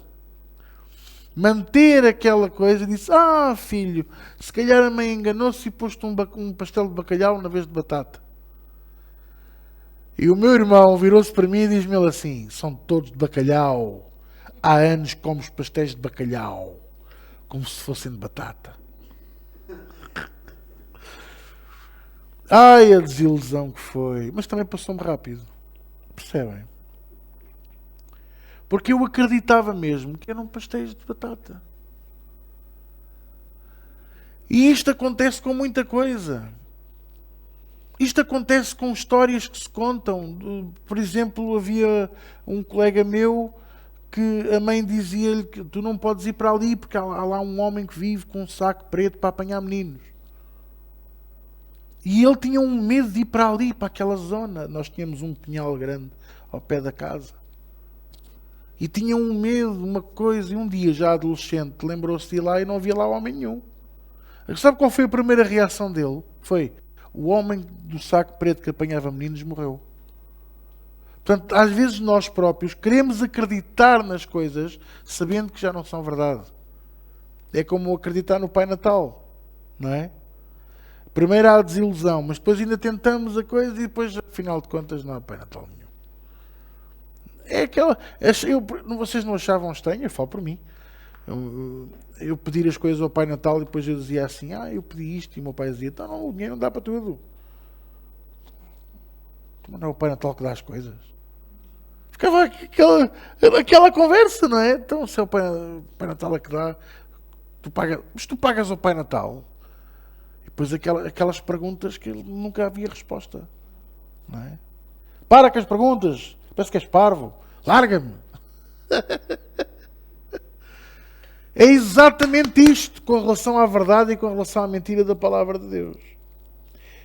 manter aquela coisa, disse: filho, se calhar a mãe enganou-se e pôs-te um pastel de bacalhau na vez de batata. E o meu irmão virou-se para mim e diz-me ele assim: são todos de bacalhau. Há anos que como os pastéis de bacalhau, como se fossem de batata. Ai, a desilusão que foi. Mas também passou-me rápido. Percebem? Porque eu acreditava mesmo que eram pastéis de batata. E isto acontece com muita coisa. Isto acontece com histórias que se contam. Por exemplo, havia um colega meu que a mãe dizia-lhe que tu não podes ir para ali porque há lá um homem que vive com um saco preto para apanhar meninos. E ele tinha um medo de ir para ali, para aquela zona. Nós tínhamos um pinhal grande ao pé da casa. E tinha um medo, uma coisa. E um dia, já adolescente, lembrou-se de ir lá e não havia lá homem nenhum. Sabe qual foi a primeira reação dele? Foi: o homem do saco preto que apanhava meninos morreu. Portanto, às vezes nós próprios queremos acreditar nas coisas sabendo que já não são verdade. É como acreditar no Pai Natal, não é? Primeiro há a desilusão, mas depois ainda tentamos a coisa e depois, afinal de contas, não há Pai Natal nenhum. É aquela... vocês não achavam estranho? Eu falo por mim. Eu pedir as coisas ao Pai Natal e depois eu dizia assim: eu pedi isto, e o meu pai dizia: então não, o dinheiro não dá para tudo. Mas não é o Pai Natal que dá as coisas. Ficava aquela conversa, não é? Então, se é o Pai Natal é que dá, mas tu pagas ao Pai Natal. E depois aquelas perguntas que nunca havia resposta, não é? Para com as perguntas, parece que és parvo, larga-me. É exatamente isto com relação à verdade e com relação à mentira da palavra de Deus.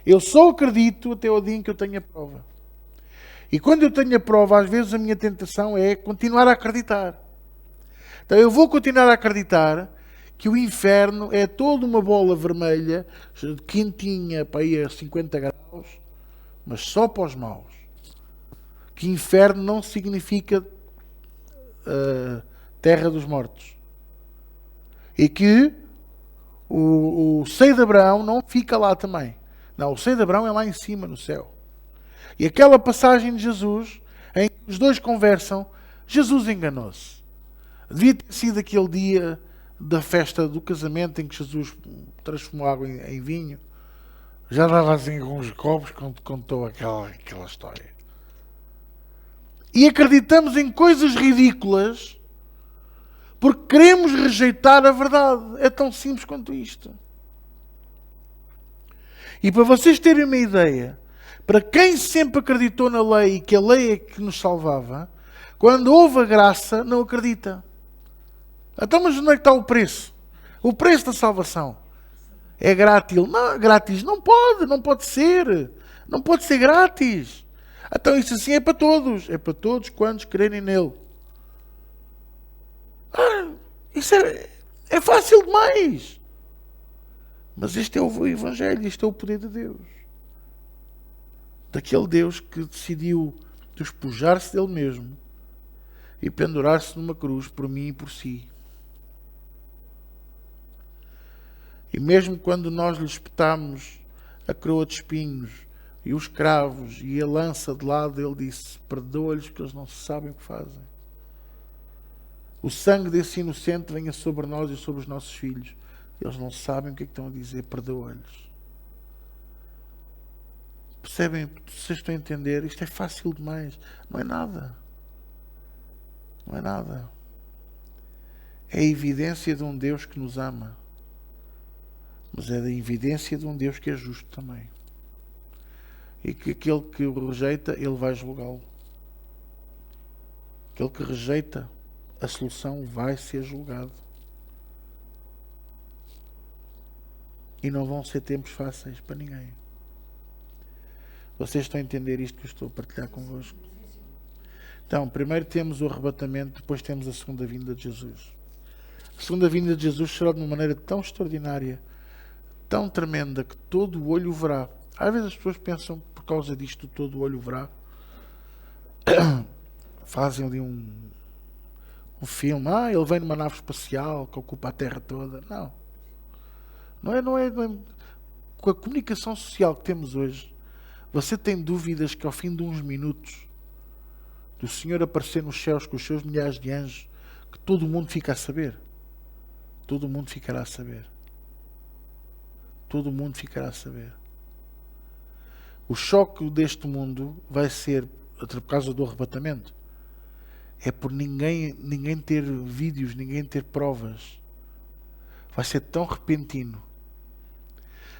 Eu só acredito até ao dia em que eu tenho a prova. E quando eu tenho a prova, às vezes a minha tentação é continuar a acreditar. Então eu vou continuar a acreditar que o inferno é toda uma bola vermelha, quentinha para ir a 50 graus, mas só para os maus. Que inferno não significa terra dos mortos. E que o seio de Abraão não fica lá também. Não, o seio de Abraão é lá em cima, no céu. E aquela passagem de Jesus, em que os dois conversam, Jesus enganou-se. Devia ter sido aquele dia da festa do casamento em que Jesus transformou água em vinho. Já dava assim com os copos quando contou aquela história. E acreditamos em coisas ridículas porque queremos rejeitar a verdade. É tão simples quanto isto. E para vocês terem uma ideia, para quem sempre acreditou na lei e que a lei é que nos salvava, quando houve a graça, não acredita. Então, mas onde é que está o preço? O preço da salvação é grátis. Não, grátis não pode ser. Não pode ser grátis. Então isso assim é para todos. É para todos quantos crerem nele. Isso é fácil demais. Mas este é o Evangelho, este é o poder de Deus. Daquele Deus que decidiu despojar-se dele mesmo e pendurar-se numa cruz por mim e por si. E mesmo quando nós lhe espetamos a coroa de espinhos e os cravos e a lança de lado, ele disse: perdoa-lhes porque eles não sabem o que fazem. O sangue desse inocente venha sobre nós e sobre os nossos filhos. Eles não sabem o que é que estão a dizer, perdoa-lhes. Percebem? Vocês estão a entender? Isto é fácil demais. Não é nada. Não é nada. É a evidência de um Deus que nos ama. Mas é a evidência de um Deus que é justo também. E que aquele que o rejeita, ele vai julgá-lo. Aquele que rejeita a solução vai ser julgado. E não vão ser tempos fáceis para ninguém. Vocês estão a entender isto que eu estou a partilhar convosco? Então, primeiro temos o arrebatamento, depois temos a segunda vinda de Jesus. A segunda vinda de Jesus será de uma maneira tão extraordinária, tão tremenda, que todo o olho o verá. Às vezes as pessoas pensam, por causa disto, todo o olho o verá. Fazem ali um filme. Ele vem numa nave espacial que ocupa a Terra toda. Não. Não é. Com a comunicação social que temos hoje, você tem dúvidas que ao fim de uns minutos do Senhor aparecer nos céus com os seus milhares de anjos, que todo o mundo fica a saber? Todo o mundo ficará a saber. Todo o mundo ficará a saber. O choque deste mundo vai ser, por causa do arrebatamento, é por ninguém ter vídeos, ninguém ter provas. Vai ser tão repentino.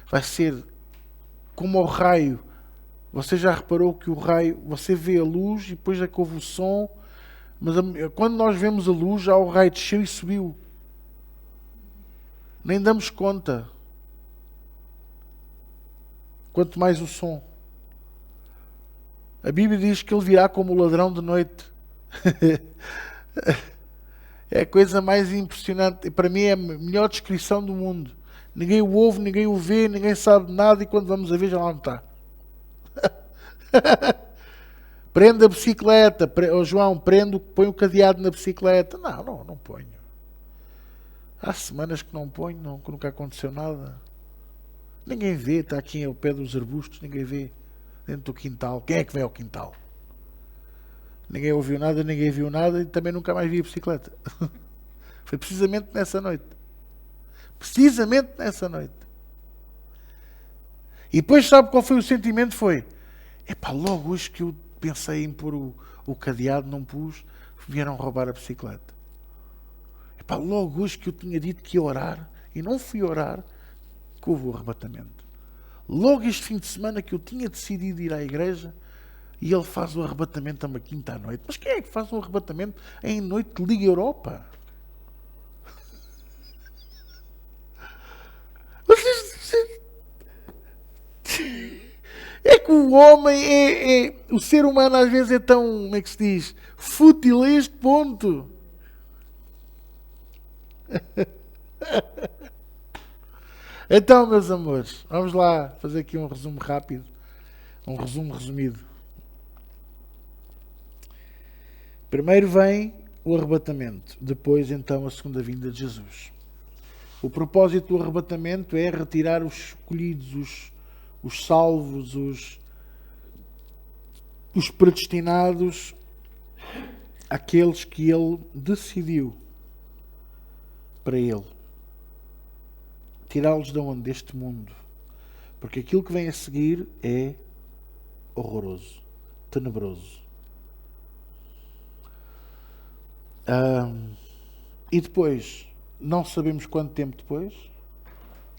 Vai ser como ao raio. Você já reparou que o raio, você vê a luz e depois é que houve o som, mas quando nós vemos a luz, já o raio desceu e subiu. Nem damos conta. Quanto mais o som. A Bíblia diz que ele virá como o ladrão de noite. É a coisa mais impressionante. Para mim é a melhor descrição do mundo. Ninguém o ouve, ninguém o vê, ninguém sabe nada e quando vamos a ver já lá não está. Prende a bicicleta. João, põe o cadeado na bicicleta. Não ponho. Há semanas que não ponho, que nunca aconteceu nada. Ninguém vê, está aqui ao pé dos arbustos, ninguém vê. Dentro do quintal. Quem é que vem ao quintal? Ninguém ouviu nada, ninguém viu nada e também nunca mais vi a bicicleta. Foi precisamente nessa noite. Precisamente nessa noite. E depois sabe qual foi o sentimento? Foi, logo hoje que eu pensei em pôr o cadeado, não pus, vieram roubar a bicicleta. Logo hoje que eu tinha dito que ia orar e não fui orar, que houve o arrebatamento. Logo este fim de semana que eu tinha decidido ir à igreja e ele faz o arrebatamento a uma quinta à noite. Mas quem é que faz um arrebatamento em noite de Liga Europa? É que o homem o ser humano às vezes é tão, como é que se diz, fútil a este ponto. Então, meus amores, vamos lá fazer aqui um resumo rápido, um resumo resumido. Primeiro vem o arrebatamento, depois então a segunda vinda de Jesus. O propósito do arrebatamento é retirar os escolhidos, os salvos, os predestinados, aqueles que ele decidiu para ele. Tirá-los de onde? Deste mundo. Porque aquilo que vem a seguir é horroroso, tenebroso. E depois, não sabemos quanto tempo depois,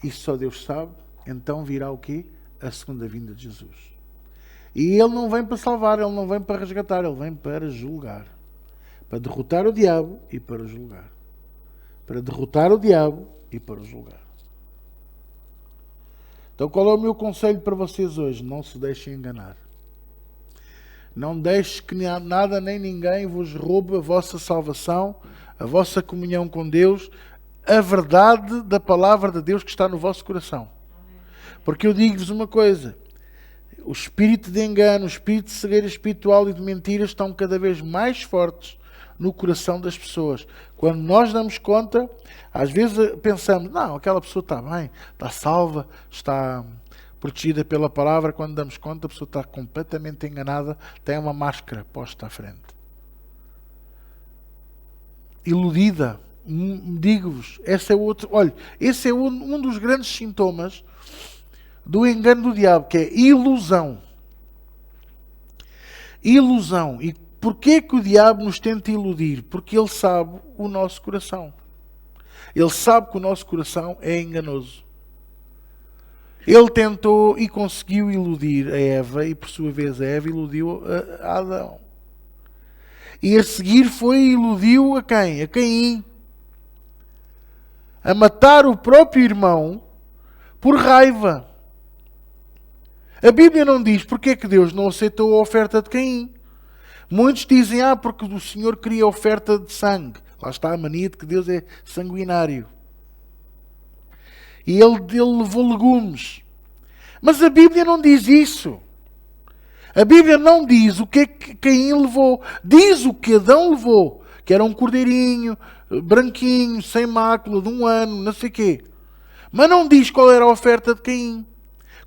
isso só Deus sabe, então virá o quê? A segunda vinda de Jesus. E ele não vem para salvar, ele não vem para resgatar, ele vem para julgar. Para derrotar o diabo e para o julgar. Para derrotar o diabo e para o julgar. Então qual é o meu conselho para vocês hoje? Não se deixem enganar. Não deixe que nada nem ninguém vos roube a vossa salvação, a vossa comunhão com Deus, a verdade da palavra de Deus que está no vosso coração. Porque eu digo-vos uma coisa, o espírito de engano, o espírito de cegueira espiritual e de mentiras estão cada vez mais fortes no coração das pessoas. Quando nós damos conta, às vezes pensamos, não, aquela pessoa está bem, está salva, está protegida pela palavra. Quando damos conta, a pessoa está completamente enganada, tem uma máscara posta à frente. Iludida. Digo-vos, esse é um dos grandes sintomas do engano do diabo, que é ilusão. Ilusão. E porquê que o diabo nos tenta iludir? Porque ele sabe o nosso coração. Ele sabe que o nosso coração é enganoso. Ele tentou e conseguiu iludir a Eva, e por sua vez a Eva iludiu a Adão. E a seguir iludiu a quem? A Caim. A matar o próprio irmão por raiva. A Bíblia não diz porque é que Deus não aceitou a oferta de Caim. Muitos dizem, porque o Senhor queria oferta de sangue. Lá está a mania de que Deus é sanguinário. E ele levou legumes. Mas a Bíblia não diz isso. A Bíblia não diz o que é que Caim levou. Diz o que Adão levou. Que era um cordeirinho, branquinho, sem mácula, de 1 ano, não sei o quê. Mas não diz qual era a oferta de Caim.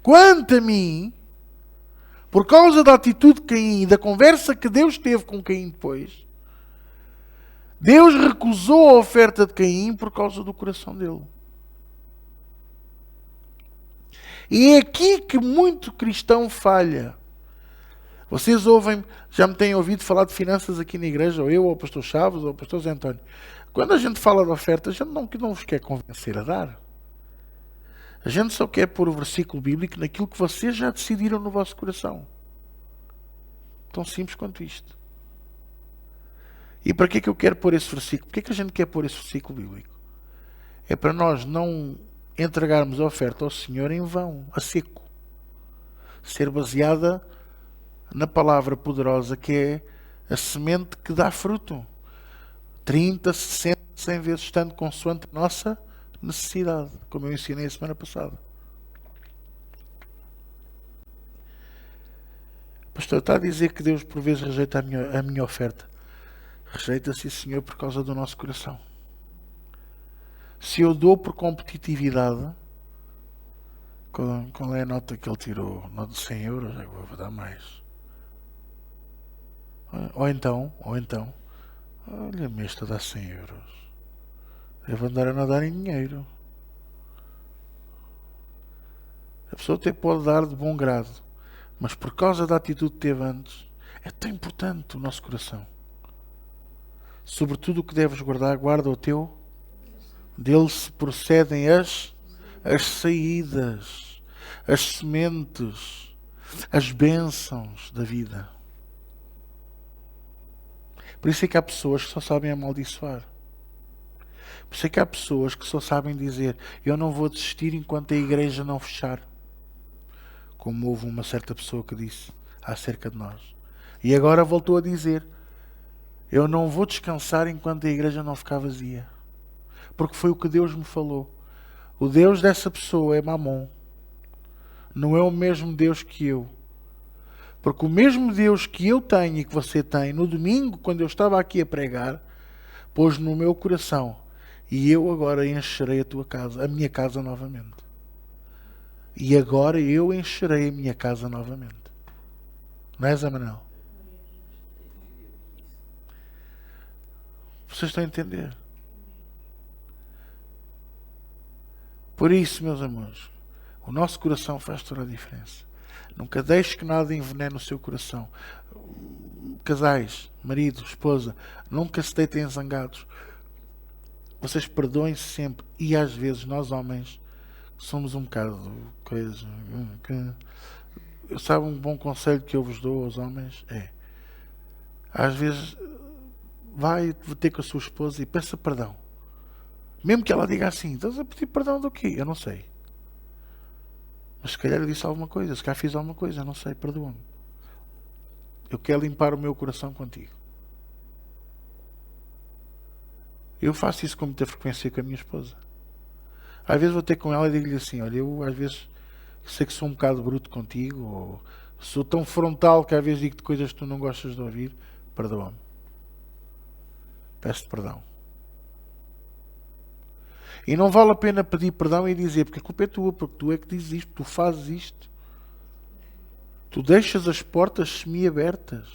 Quanto a mim, por causa da atitude de Caim e da conversa que Deus teve com Caim depois, Deus recusou a oferta de Caim por causa do coração dele. E é aqui que muito cristão falha. Vocês ouvem, já me têm ouvido falar de finanças aqui na igreja, ou eu, ou o pastor Chaves, ou o pastor Zé António. Quando a gente fala de oferta, a gente não vos quer convencer a dar. A gente só quer pôr o versículo bíblico naquilo que vocês já decidiram no vosso coração. Tão simples quanto isto. E para que é que eu quero pôr esse versículo? Porquê é que a gente quer pôr esse versículo bíblico? É para nós não entregarmos a oferta ao Senhor em vão, a seco. Ser baseada na palavra poderosa que é a semente que dá fruto. 30, 60, 100 vezes tanto consoante a nossa necessidade, como eu ensinei a semana passada. Pastor, está a dizer que Deus por vezes rejeita a minha oferta. Rejeita-se, Senhor, por causa do nosso coração. Se eu dou por competitividade, qual é a nota que ele tirou? Nota de 100 euros? Eu vou dar mais. Ou então, olha-me, esta dá 100 euros. Deve andar a nadar em dinheiro. A pessoa até pode dar de bom grado, mas por causa da atitude que teve antes, é tão importante o nosso coração. Sobretudo o que deves guardar, guarda o teu. Dele se procedem as saídas, as sementes, as bênçãos da vida. Por isso é que há pessoas que só sabem amaldiçoar. Por isso é que há pessoas que só sabem dizer: eu não vou desistir enquanto a igreja não fechar. Como houve uma certa pessoa que disse acerca de nós. E agora voltou a dizer: eu não vou descansar enquanto a igreja não ficar vazia. Porque foi o que Deus me falou. O Deus dessa pessoa é Mamon. Não é o mesmo Deus que eu. Porque o mesmo Deus que eu tenho e que você tem, no domingo, quando eu estava aqui a pregar, pôs no meu coração: e eu agora encherei a tua casa, a minha casa novamente. E agora eu encherei a minha casa novamente. Não é, Zé Manel? Vocês estão a entender? Por isso, meus amores, o nosso coração faz toda a diferença. Nunca deixe que nada envenene o seu coração. Casais, marido, esposa, nunca se deitem zangados. Vocês perdoem-se sempre. E às vezes nós homens somos um bocado coisa. Sabe, um bom conselho que eu vos dou aos homens é: às vezes vai ter com a sua esposa e peça perdão. Mesmo que ela diga assim: estás a pedir perdão do quê? Eu não sei. Mas se calhar eu disse alguma coisa, se calhar fiz alguma coisa, eu não sei, perdoa-me. Eu quero limpar o meu coração contigo. Eu faço isso com muita frequência com a minha esposa. Às vezes vou ter com ela e digo-lhe assim: olha, eu às vezes sei que sou um bocado bruto contigo, ou sou tão frontal que às vezes digo-te coisas que tu não gostas de ouvir, perdoa-me. Peço-te perdão. E não vale a pena pedir perdão e dizer: porque a culpa é tua, porque tu é que dizes isto, tu fazes isto. Tu deixas as portas semi-abertas.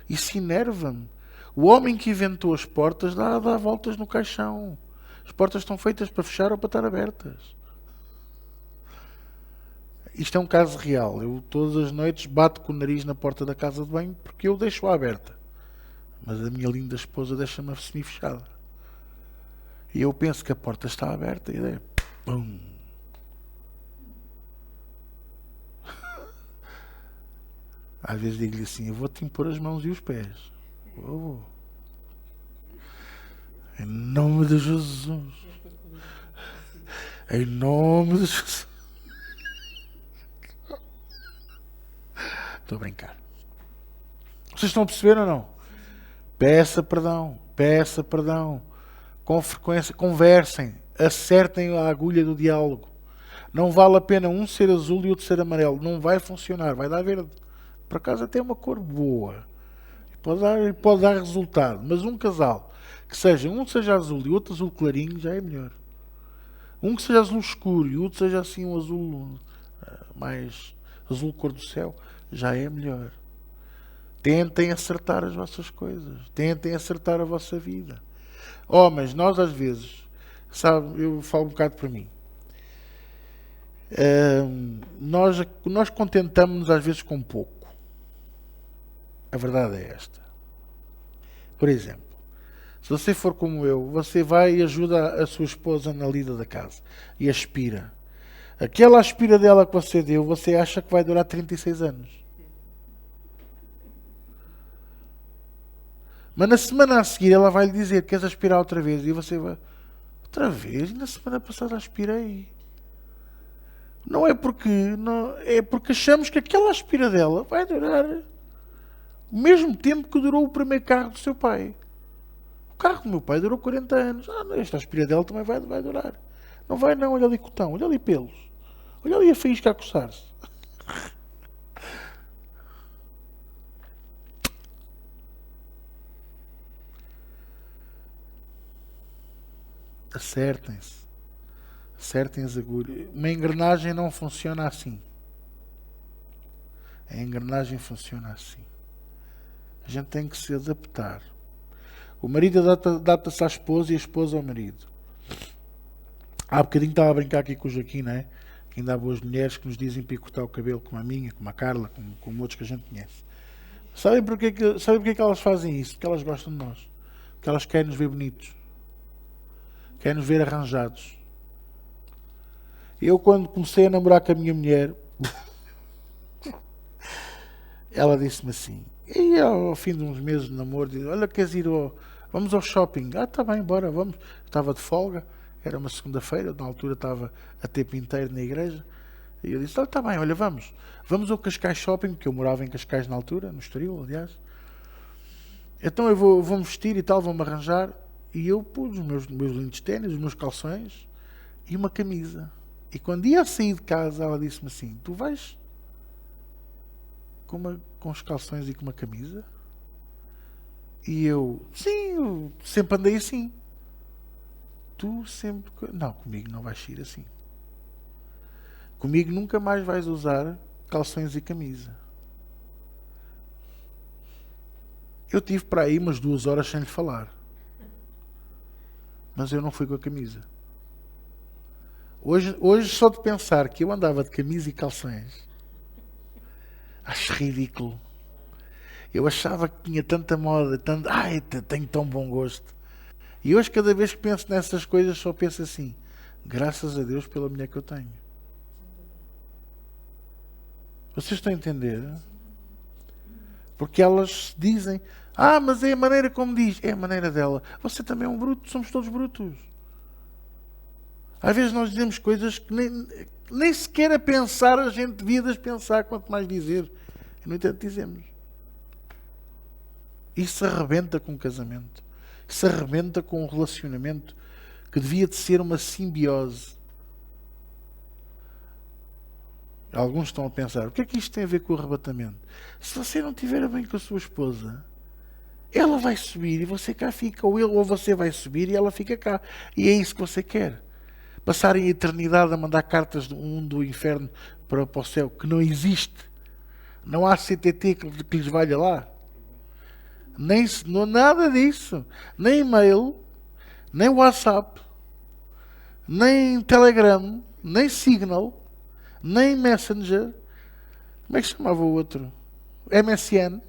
Isso enerva-me. O homem que inventou as portas dá voltas no caixão. As portas estão feitas para fechar ou para estar abertas. Isto é um caso real. Eu todas as noites bato com o nariz na porta da casa de banho porque eu deixo-a aberta. Mas a minha linda esposa deixa-me semi-fechada. E eu penso que a porta está aberta e daí, pum. Às vezes digo-lhe assim: eu vou-te impor as mãos e os pés. Oh. Em nome de Jesus. Em nome de Jesus. Estou a brincar. Vocês estão a perceber ou não? Peça perdão. Com frequência, conversem, acertem a agulha do diálogo. Não vale a pena um ser azul e outro ser amarelo. Não vai funcionar, vai dar verde. Por acaso até é uma cor boa. Pode dar resultado. Mas um casal que seja, um seja azul e outro azul clarinho, já é melhor. Um que seja azul escuro e outro seja assim um azul mais azul cor do céu, já é melhor. Tentem acertar as vossas coisas. Tentem acertar a vossa vida. Homens, nós às vezes, sabe, eu falo um bocado para mim. Nós contentamos-nos às vezes com pouco. A verdade é esta. Por exemplo, se você for como eu, você vai e ajuda a sua esposa na lida da casa e aspira. Aquela aspira dela que você deu, você acha que vai durar 36 anos. Mas na semana a seguir ela vai lhe dizer: queres aspirar outra vez? E você vai: outra vez? Na semana passada aspirei. Não é porque, não, é porque achamos que aquela aspira dela vai durar o mesmo tempo que durou o primeiro carro do seu pai. O carro do meu pai durou 40 anos. Esta aspira dela também vai durar. Não vai não, olha ali cotão, olha ali pelos. Olha ali a faísca a coçar-se. Acertem-se. Acertem as agulhas. Uma engrenagem não funciona assim. A engrenagem funciona assim. A gente tem que se adaptar. O marido adapta-se à esposa e a esposa ao marido. Há bocadinho estava a brincar aqui com o Joaquim, não é? Que ainda há boas mulheres que nos dizem para ir cortar o cabelo, como a minha, como a Carla, como outros que a gente conhece. Sabem porque que elas fazem isso? Porque elas gostam de nós. Porque elas querem nos ver bonitos. Querem nos ver arranjados. Eu, quando comecei a namorar com a minha mulher, ela disse-me assim, e ao fim de uns meses de namoro, disse: olha, queres ir vamos ao shopping? Está bem, bora, vamos. Eu estava de folga, era uma segunda-feira, na altura estava a tempo inteiro na igreja, e eu disse: está bem, olha, vamos ao Cascais Shopping, porque eu morava em Cascais na altura, no Estoril, aliás. Então eu vou-me vestir e tal, vou-me arranjar, e eu pus os meus lindos ténis, os meus calções, e uma camisa. E quando ia sair de casa, ela disse-me assim: tu vais com os calções e com uma camisa? E eu: sim, eu sempre andei assim. Tu sempre... Não, comigo não vais ir assim. Comigo nunca mais vais usar calções e camisa. Eu tive para aí umas 2 horas sem lhe falar. Mas eu não fui com a camisa. Hoje só de pensar que eu andava de camisa e calções, acho ridículo. Eu achava que tinha tanta moda, tenho tão bom gosto. E hoje, cada vez que penso nessas coisas, só penso assim: graças a Deus pela mulher que eu tenho. Vocês estão a entender? Porque elas dizem: mas é a maneira como diz. É a maneira dela. Você também é um bruto, somos todos brutos. Às vezes nós dizemos coisas que nem sequer a pensar a gente devia pensar, quanto mais dizer. E no entanto dizemos. Isso arrebenta com o casamento. Isso arrebenta com um relacionamento que devia de ser uma simbiose. Alguns estão a pensar: o que é que isto tem a ver com o arrebatamento? Se você não estiver bem com a sua esposa, ela vai subir e você cá fica. Ou você vai subir e ela fica cá. E é isso que você quer. Passarem a eternidade a mandar cartas do inferno para o céu, que não existe. Não há CTT que lhes valha lá. Nada disso. Nem e-mail, nem WhatsApp, nem Telegram, nem Signal, nem Messenger. Como é que se chamava o outro? MSN.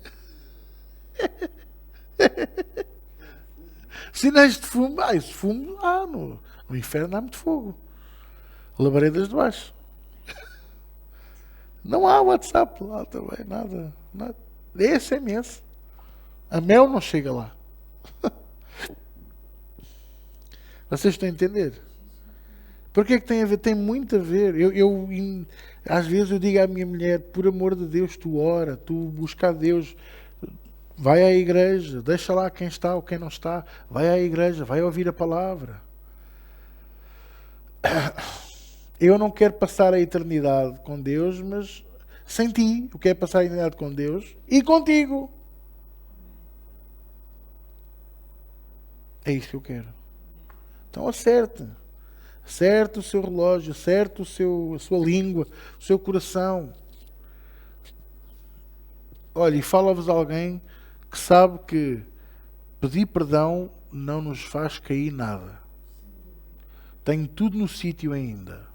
Sinais de fumo. Esse fumo, no inferno há muito fogo. Labaredas de baixo. Não há WhatsApp lá também, nada. É SMS. A mel não chega lá. Vocês estão a entender? Porque é que tem a ver? Tem muito a ver. Às vezes eu digo à minha mulher: por amor de Deus, tu ora, tu busca a Deus. vai à igreja, deixa lá quem está ou quem não está, vai à igreja, vai ouvir a palavra. Eu não quero passar a eternidade com Deus, mas sem ti. Eu quero passar a eternidade com Deus e contigo. É isso que eu quero. Então acerte. Acerte o seu relógio, acerte a sua língua, o seu coração. Olha, e fala-vos alguém que sabe que pedir perdão não nos faz cair nada. Tenho tudo no sítio ainda.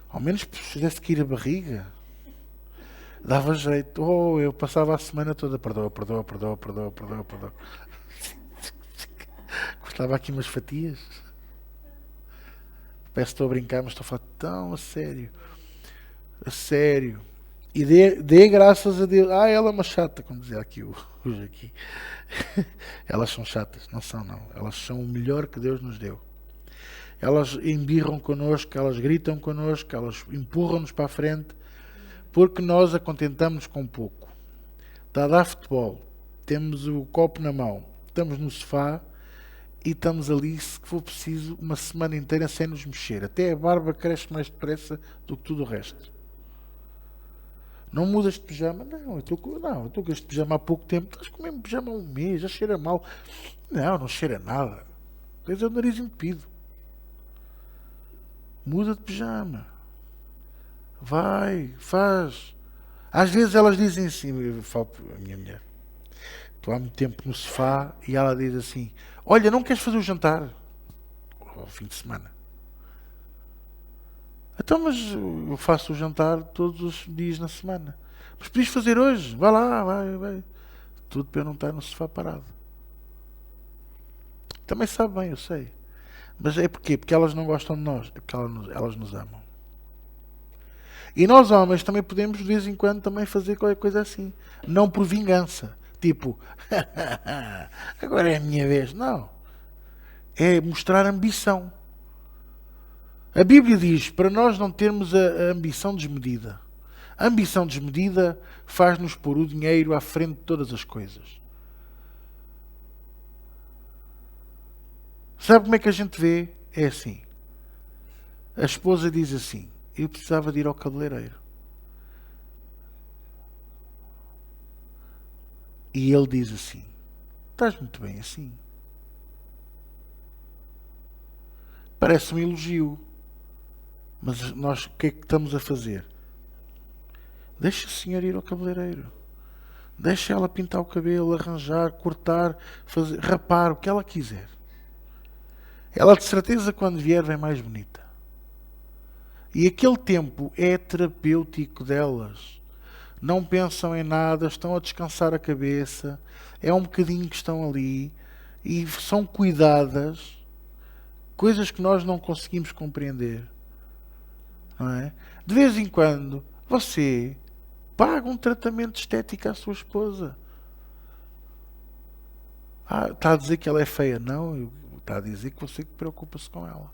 Ao menos fizesse cair a barriga. Dava jeito. Oh, eu passava a semana toda. Perdoa. Gostava aqui umas fatias. Peço que estou a brincar, mas estou a falar tão a sério. A sério. E dê graças a Deus. Ela é uma chata, como dizia aqui hoje aqui. Elas são chatas. Não são, não. Elas são o melhor que Deus nos deu. Elas embirram connosco, elas gritam connosco, elas empurram-nos para a frente, porque nós a contentamos com pouco. Está a dar futebol, temos o copo na mão, estamos no sofá e estamos ali, se for preciso, uma semana inteira sem nos mexer. Até a barba cresce mais depressa do que tudo o resto. Não mudas de pijama? Não, eu estou com este pijama há pouco tempo. Estás com o mesmo pijama há um mês, já cheira mal. Não cheira nada. Tens o nariz entupido. Muda de pijama. Vai, faz. Às vezes elas dizem assim, eu falo para a minha mulher, estou há muito tempo no sofá e ela diz assim, olha, não queres fazer o jantar? Ao fim de semana. Então, mas eu faço o jantar todos os dias na semana. Mas podias fazer hoje? Vai lá, vai. Tudo para eu não estar no sofá parado. Também sabe bem, eu sei. Mas é porquê? Porque elas não gostam de nós. É porque elas nos amam. E nós homens também podemos de vez em quando também fazer qualquer coisa assim. Não por vingança. Tipo, agora é a minha vez. Não. É mostrar ambição. A Bíblia diz para nós não termos a ambição desmedida. A ambição desmedida faz-nos pôr o dinheiro à frente de todas as coisas. Sabe como é que a gente vê? É assim. A esposa diz assim, eu precisava de ir ao cabeleireiro. E ele diz assim, estás muito bem assim. Parece um elogio. Mas nós o que é que estamos a fazer? Deixa a senhora ir ao cabeleireiro. Deixa ela pintar o cabelo, arranjar, cortar, fazer, rapar, o que ela quiser. Ela de certeza quando vier vem mais bonita. E aquele tempo é terapêutico delas. Não pensam em nada, estão a descansar a cabeça. É um bocadinho que estão ali e são cuidadas. Coisas que nós não conseguimos compreender. Não é? De vez em quando, você paga um tratamento estético à sua esposa. Está a dizer que ela é feia? Não, está a dizer que você preocupa-se com ela.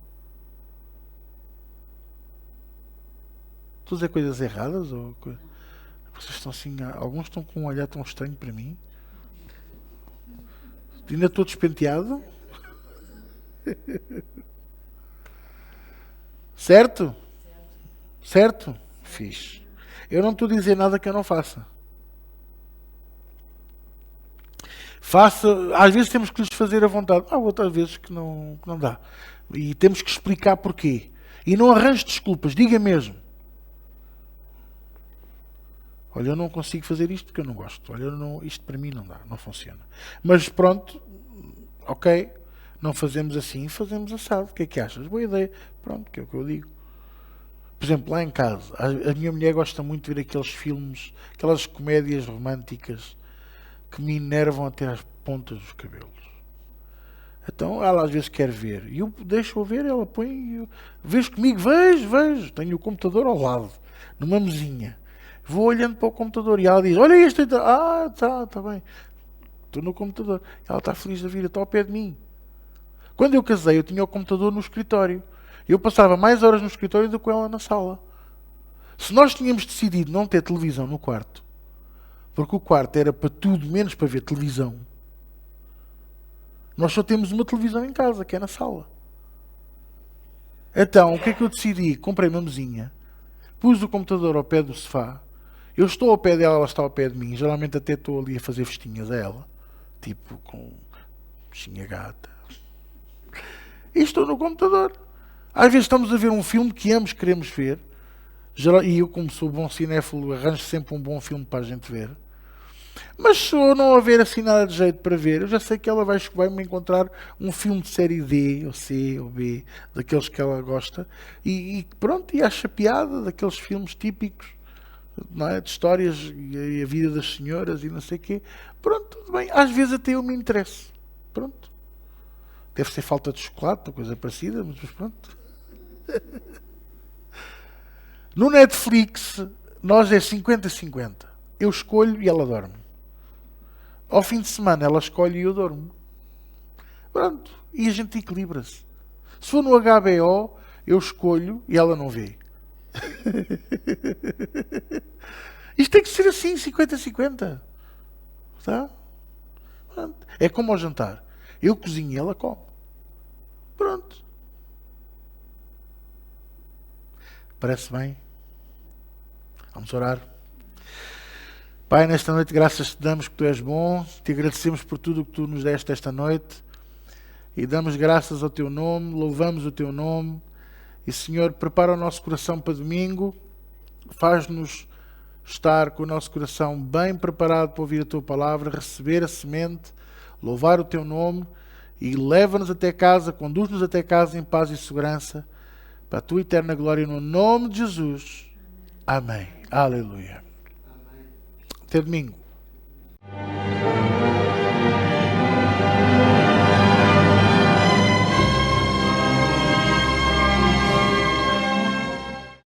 Estou a dizer coisas erradas? Vocês estão assim, alguns estão com um olhar tão estranho para mim. Ainda estou despenteado? Certo? Certo? Fixe. Eu não estou a dizer nada que eu não faça. Faça, às vezes temos que lhes fazer a vontade. Outras vezes que não dá. E temos que explicar porquê. E não arranje desculpas, diga mesmo. Olha, eu não consigo fazer isto porque eu não gosto. Olha, isto para mim não dá, não funciona. Mas pronto, ok, não fazemos assim, fazemos assado. O que é que achas? Boa ideia. Pronto, que é o que eu digo. Por exemplo, lá em casa, a minha mulher gosta muito de ver aqueles filmes, aquelas comédias românticas que me enervam até às pontas dos cabelos. Então ela às vezes quer ver. E eu deixo-a ver, ela põe. Vês comigo? Vejo. Tenho o computador ao lado, numa mesinha. Vou olhando para o computador e ela diz, olha este. Tá bem. Estou no computador. Ela está feliz da vida, está ao pé de mim. Quando eu casei, eu tinha o computador no escritório. Eu passava mais horas no escritório do que ela na sala. Se nós tínhamos decidido não ter televisão no quarto, Porque o quarto era para tudo menos para ver televisão. Nós só temos uma televisão em casa, que é na sala. Então, o que é que eu decidi? Comprei uma mesinha, pus o computador ao pé do sofá. Eu estou ao pé dela, ela está ao pé de mim. Geralmente até estou ali a fazer festinhas a ela. Tipo, com bichinha gata. E estou no computador. Às vezes estamos a ver um filme que ambos queremos ver. E eu, como sou bom cinéfilo, arranjo sempre um bom filme para a gente ver. Mas se eu não haver assim nada de jeito para ver, eu já sei que ela vai-me encontrar um filme de série D, ou C, ou B, daqueles que ela gosta, e pronto, e acha piada daqueles filmes típicos, não é? De histórias e a vida das senhoras e não sei o quê. Pronto, tudo bem. Às vezes até eu me interesso. Pronto. Deve ser falta de chocolate ou coisa parecida, mas pronto. No Netflix, nós é 50-50. Eu escolho e ela dorme. Ao fim de semana, ela escolhe e eu dormo. Pronto. E a gente equilibra-se. Se for no HBO, eu escolho e ela não vê. Isto tem que ser assim, 50-50. Tá? Pronto. É como ao jantar. Eu cozinho e ela come. Pronto. Parece bem? Vamos orar. Pai, nesta noite graças te damos que tu és bom. Te agradecemos por tudo o que tu nos deste esta noite. E damos graças ao teu nome. Louvamos o teu nome. E, Senhor, prepara o nosso coração para domingo. Faz-nos estar com o nosso coração bem preparado para ouvir a tua palavra, receber a semente, louvar o teu nome e leva-nos até casa, conduz-nos até casa em paz e segurança, para a tua eterna glória, no nome de Jesus. Amém. Aleluia. Até domingo.